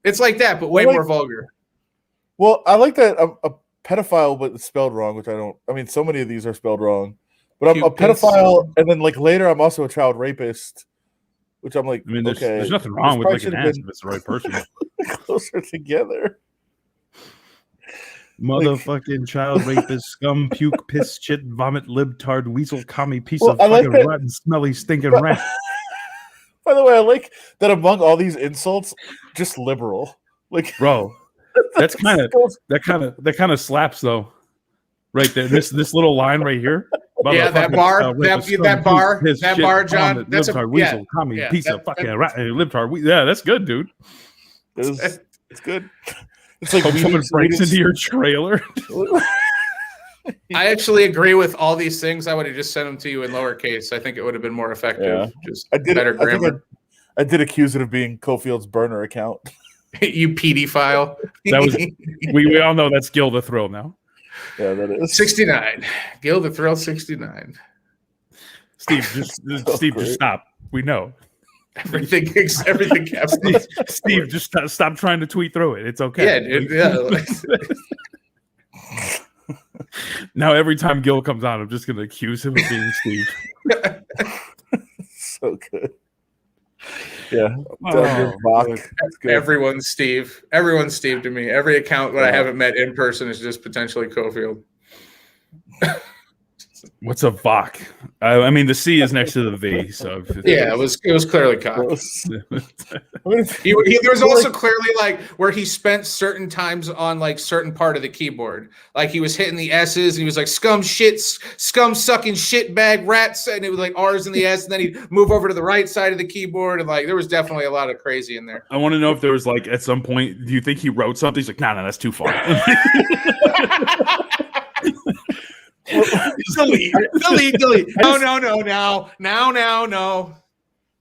it's like that, but way more vulgar. Well, I like that a pedophile, but it's spelled wrong, which I don't. I mean, so many of these are spelled wrong. But I'm a pedophile, and then like later, I'm also a child rapist, which I'm like, I mean, okay, there's nothing wrong with licking ass if it's the right person. Closer together. Motherfucking child rapist, scum, puke, piss, shit, vomit, libtard, weasel, commie, piece of fucking rotten, smelly, stinking rat. By the way, I like that among all these insults, just liberal. Like, bro, that kind of slaps though, right there. This little line right here. Yeah, that bar, that bar, John. That's a weasel, commie, piece of fucking rat, libtard. Yeah, that's good, dude. It's good. It's like someone breaks into your trailer. I actually agree with all these things. I would have just sent them to you in lowercase. I think it would have been more effective. Yeah. Just better grammar. I did accuse it of being Cofield's burner account. You PD file. That was we all know that's Gil the Thrill now. Yeah, that is 69. Gil the Thrill 69. Steve, just stop. We know. Everything caps. Steve, just stop trying to tweet through it. It's okay. Yeah. Now every time Gil comes on, I'm just going to accuse him of being Steve. So good. Yeah. Everyone's Steve. Everyone's Steve to me. Every account that I haven't met in person is just potentially Cofield. What's a Vok? I mean, the C is next to the V, so yeah, it was clearly cock. There was also clearly like where he spent certain times on like certain part of the keyboard, like he was hitting the S's and he was like scum sucking shit bag rats, and it was like R's in the S, and then he'd move over to the right side of the keyboard, and like there was definitely a lot of crazy in there. I want to know if there was like at some point, do you think he wrote something? He's like, no, that's too far. delete. No.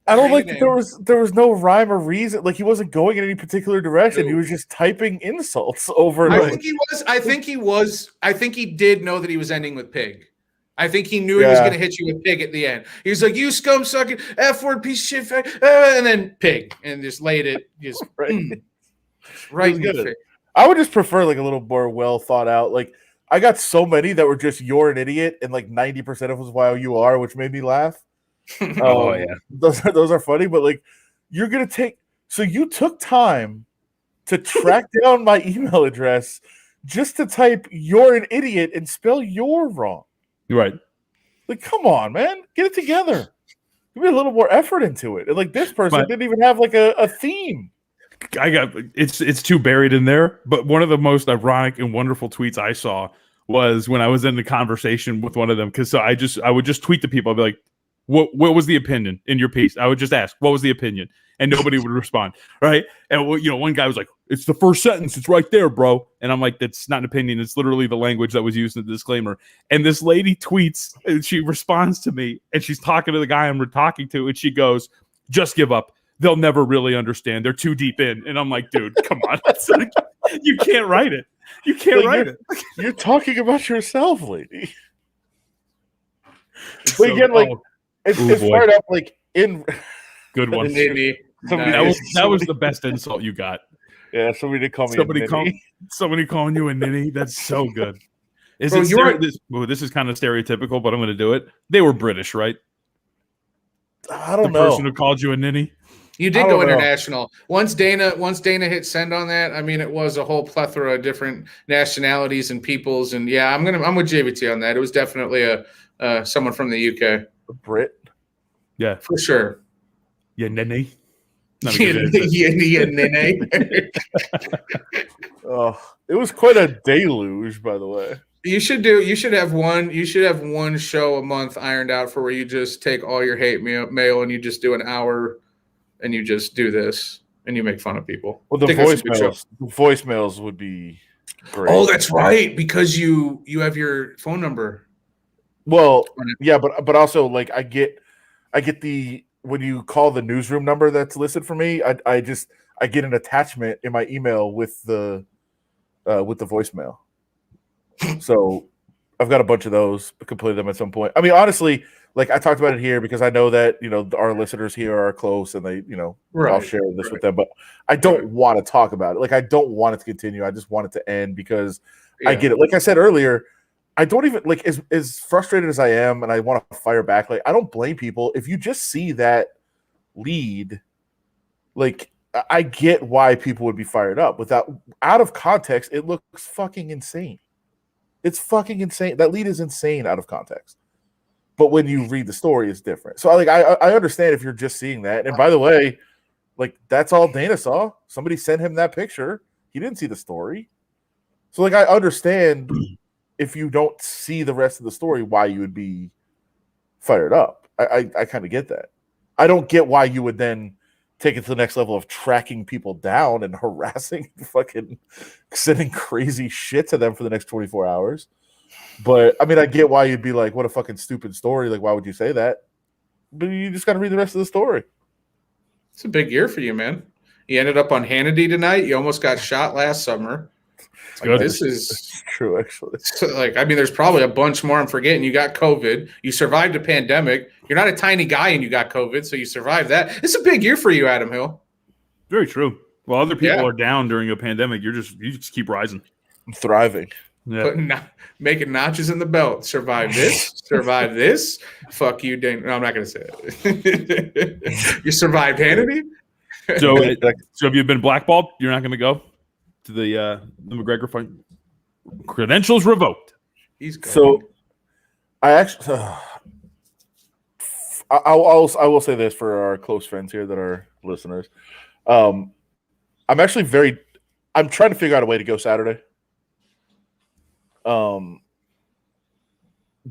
I don't like that there was no rhyme or reason. Like he wasn't going in any particular direction. He was just typing insults over. I think he did know that he was ending with pig. I think he knew he was going to hit you with pig at the end. He was like, "You scum sucking F-word piece of shit," and then pig, and just laid it just right in your face. I would just prefer like a little more well thought out. Like I got so many that were just "you're an idiot" and like 90% of it was "why you are," which made me laugh. Oh yeah, those are funny. But like, you're gonna so you took time to track down my email address just to type "you're an idiot" and spell "you're" wrong. Right. Like, come on, man, get it together. Give me a little more effort into it. And like this person didn't even have like a theme. It's too buried in there. But one of the most ironic and wonderful tweets I saw was when I was in the conversation with one of them. Because I would just tweet to people. I'd be like, what was the opinion in your piece? I would just ask, what was the opinion? And nobody would respond. Right. And one guy was like, it's the first sentence. It's right there, bro. And I'm like, that's not an opinion. It's literally the language that was used in the disclaimer. And this lady tweets and she responds to me and she's talking to the guy I'm talking to. And she goes, just give up. They'll never really understand. They're too deep in. And I'm like, dude, come on. Like, you can't write it. You can't write it. You're talking about yourself, lady. But So, again, like, it's fired up, like, in. Good one. That was the best insult you got. Yeah, somebody did call me somebody calling you a ninny. That's so good. This is kind of stereotypical, but I'm going to do it. They were British, right? I don't know. The person who called you a ninny. You did go international. Once Dana hit send on that, I mean, it was a whole plethora of different nationalities and peoples. And yeah, I'm with JVT on that. It was definitely a someone from the UK. A Brit? Yeah. For sure. Yeah, ninny. Yeah, nene. Oh, it was quite a deluge, by the way. You should have one show a month ironed out for where you just take all your hate mail and you just do an hour and you just do this and you make fun of people. Well, the voicemails would be great. Oh, that's right, because you have your phone number. Well, yeah, but also like I get the when you call the newsroom number that's listed for me, I get an attachment in my email with the voicemail. So I've got a bunch of those. I completed them at some point. I mean, honestly, like I talked about it here because I know that our listeners here are close and they I'll share this with them. But I don't want to talk about it. Like I don't want it to continue. I just want it to end because I get it. Like I said earlier, I don't even like as frustrated as I am, and I want to fire back. Like I don't blame people if you just see that lead. Like I get why people would be fired up out of context. It looks fucking insane. It's fucking insane. That lead is insane out of context. But when you read the story, it's different. So like I understand if you're just seeing that. And by the way, like that's all Dana saw. Somebody sent him that picture. He didn't see the story. So like I understand if you don't see the rest of the story, why you would be fired up. I kind of get that. I don't get why you would then take it to the next level of tracking people down and harassing, fucking sending crazy shit to them for the next 24 hours. But I mean, I get why you'd be like, what a fucking stupid story. Like, why would you say that? But you just got to read the rest of the story. It's a big year for you, man. You ended up on Hannity tonight. You almost got shot last summer. Like, this is true, actually. Like, I mean, there's probably a bunch more I'm forgetting. You got COVID. You survived a pandemic. You're not a tiny guy and you got COVID, so you survived that. It's a big year for you, Adam Hill. Very true. While other people are down during a pandemic, you just keep rising. I'm thriving. Yeah. Making notches in the belt. Survive this. Survive this. Fuck you, Dane. No, I'm not going to say it. You survived Hannity? So have you been blackballed? You're not going to go to the McGregor fight? Credentials revoked. He's going. So I actually I will say this for our close friends here that are listeners. I'm trying to figure out a way to go Saturday. The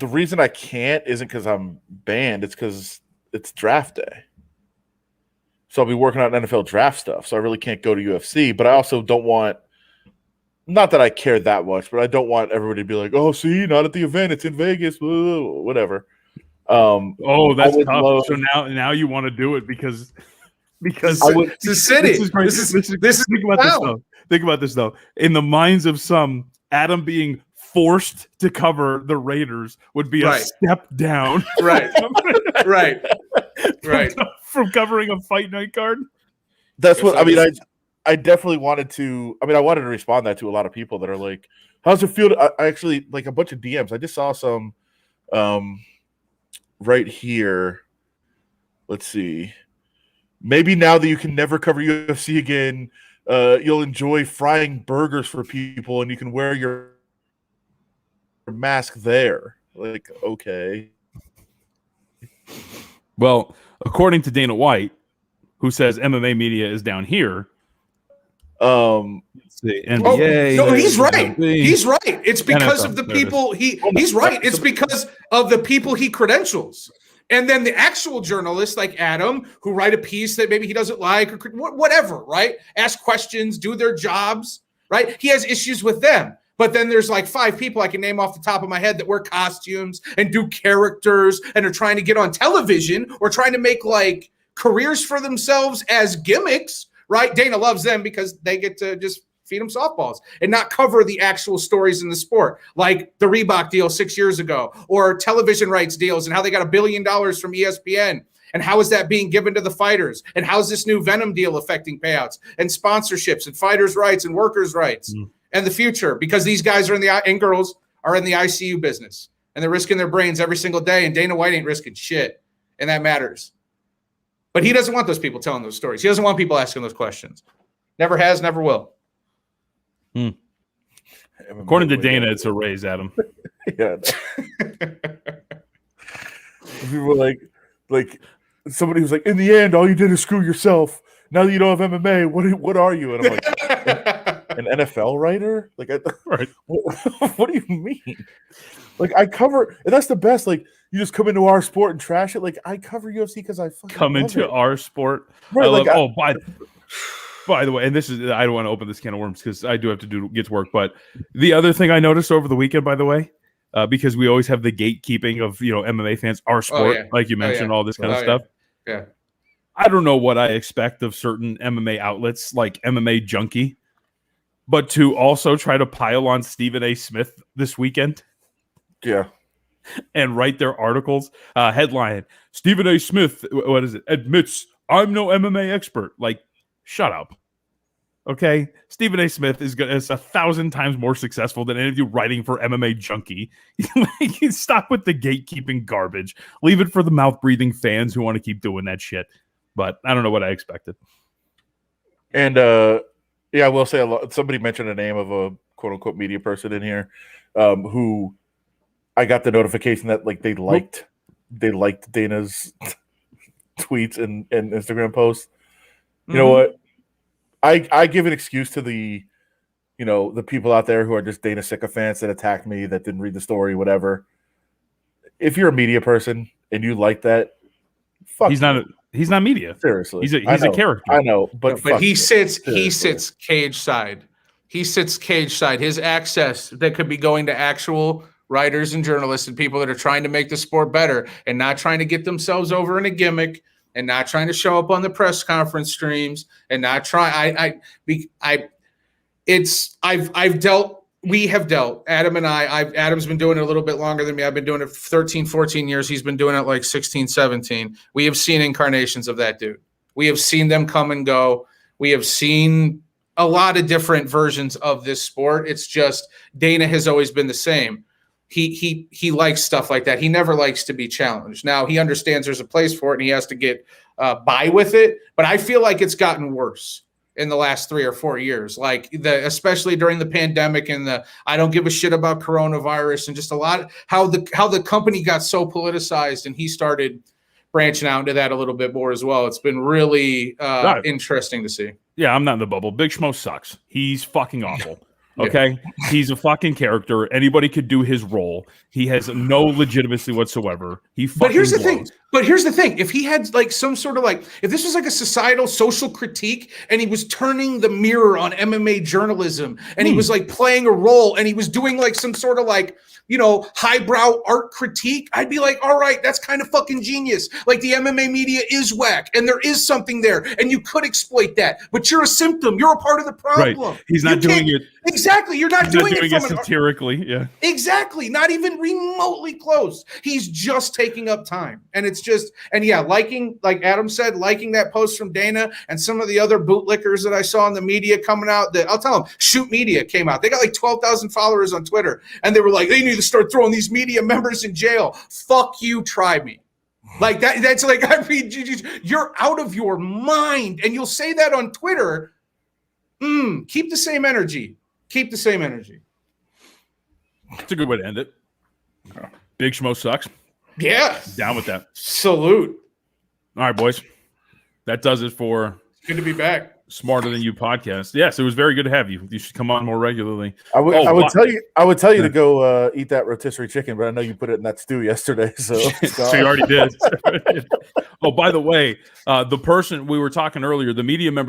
reason I can't isn't because I'm banned. It's because it's draft day. So I'll be working on NFL draft stuff. So I really can't go to UFC, but I also don't want, not that I care that much, but I don't want everybody to be like, oh, see, not at the event. It's in Vegas, whatever. That's tough. So now you want to do it because it's a city. Think about this though. In the minds of some, Adam being forced to cover the Raiders would be a step down. Right. From covering a fight night card. That's what I mean. I definitely wanted to. I mean, I wanted to respond that to a lot of people that are like, "How's it feel?" I actually like a bunch of DMs. I just saw some right here. Let's see. Maybe now that you can never cover UFC again, you'll enjoy frying burgers for people, and you can wear your mask there. Like, okay. Well, according to Dana White, who says MMA media is down here, the NBA. No, he's right. MLB, He's right. It's because NFL. of the There it is. people he's right. It's because of the people he credentials. And then the actual journalists like Adam, who write a piece that maybe he doesn't like or whatever, right? Ask questions, do their jobs, right? He has issues with them. But then there's like 5 people I can name off the top of my head that wear costumes and do characters and are trying to get on television or trying to make like careers for themselves as gimmicks, right? Dana loves them because they get to just feed them softballs and not cover the actual stories in the sport, like the Reebok deal 6 years ago or television rights deals and how they got $1 billion from ESPN. And how is that being given to the fighters? And how's this new Venom deal affecting payouts and sponsorships and fighters' rights and workers' rights and the future? Because these guys are and girls are in the ICU business and they're risking their brains every single day. And Dana White ain't risking shit. And that matters. But he doesn't want those people telling those stories. He doesn't want people asking those questions. Never has, never will. According to Dana, it's a raise, Adam. Yeah. People were like somebody was like, in the end, all you did is screw yourself. Now that you don't have MMA, what are you? And I'm like, an NFL writer? Like, Right. What do you mean? Like, I cover, and that's the best. Like, you just come into our sport and trash it. Like, I cover UFC because I fucking Come love into it. our sport. Right, I love, like, by the way, and this is, I don't want to open this can of worms because I do have to get to work. But the other thing I noticed over the weekend, by the way, because we always have the gatekeeping of, MMA fans, our sport, like you mentioned, all this kind of stuff. Yeah. I don't know what I expect of certain MMA outlets like MMA Junkie, but to also try to pile on Stephen A. Smith this weekend. Yeah. And write their articles. Headline: Stephen A. Smith, what is it? Admits I'm no MMA expert. Like, shut up. Okay, Stephen A. Smith is 1,000 times more successful than any of you writing for MMA Junkie. Stop with the gatekeeping garbage. Leave it for the mouth-breathing fans who want to keep doing that shit. But I don't know what I expected. And yeah, I will say somebody mentioned the name of a quote-unquote media person in here who I got the notification that like they liked Dana's tweets and Instagram posts. You know what? I give an excuse to the people out there who are just Dana sycophants that attacked me, that didn't read the story, whatever. If you're a media person and you like that, fuck he's not media. Seriously. He's a character. I know, but he sits cage side. He sits cage side. His access that could be going to actual writers and journalists and people that are trying to make the sport better and not trying to get themselves over in a gimmick and not trying to show up on the press conference streams and not try. We have dealt, Adam and Adam's been doing it a little bit longer than me. I've been doing it for 13, 14 years. He's been doing it like 16, 17. We have seen incarnations of that dude. We have seen them come and go. We have seen a lot of different versions of this sport. It's just Dana has always been the same. He likes stuff like that. He never likes to be challenged. Now he understands there's a place for it and he has to get by with it. But I feel like it's gotten worse in the last 3 or 4 years, like especially during the pandemic and I don't give a shit about coronavirus and just a lot how the company got so politicized and he started branching out into that a little bit more as well. It's been really interesting to see. Yeah, I'm not in the bubble. Big Schmo sucks. He's fucking awful. Okay, he's a fucking character. Anybody could do his role. He has no legitimacy whatsoever. But here's the thing. If he had like some sort of like, if this was like a societal social critique and he was turning the mirror on MMA journalism and he was like playing a role and he was doing like some sort of like, highbrow art critique, I'd be like, all right, that's kind of fucking genius. Like the MMA media is whack and there is something there and you could exploit that, but you're a symptom. You're a part of the problem. Right. He's not doing it. Exactly. You're not doing it satirically. Yeah. Exactly. Not even remotely close. He's just taking up time. And it's just, and yeah, liking, like Adam said, liking that post from Dana and some of the other bootlickers that I saw in the media coming out that I'll tell them, Shoot Media came out. They got like 12,000 followers on Twitter. And they were like, they need to start throwing these media members in jail. Fuck you. Try me. Like that's like, I mean, you're out of your mind. And you'll say that on Twitter. Keep the same energy. Keep the same energy. It's a good way to end it. Big Schmo sucks. Yeah. Down with that. Salute. All right, boys. That does it for Good to be back. Smarter Than You podcast. Yes, it was very good to have you. You should come on more regularly. I would tell you to go eat that rotisserie chicken, but I know you put it in that stew yesterday. So, so you already did. Oh, by the way, the person we were talking earlier, the media member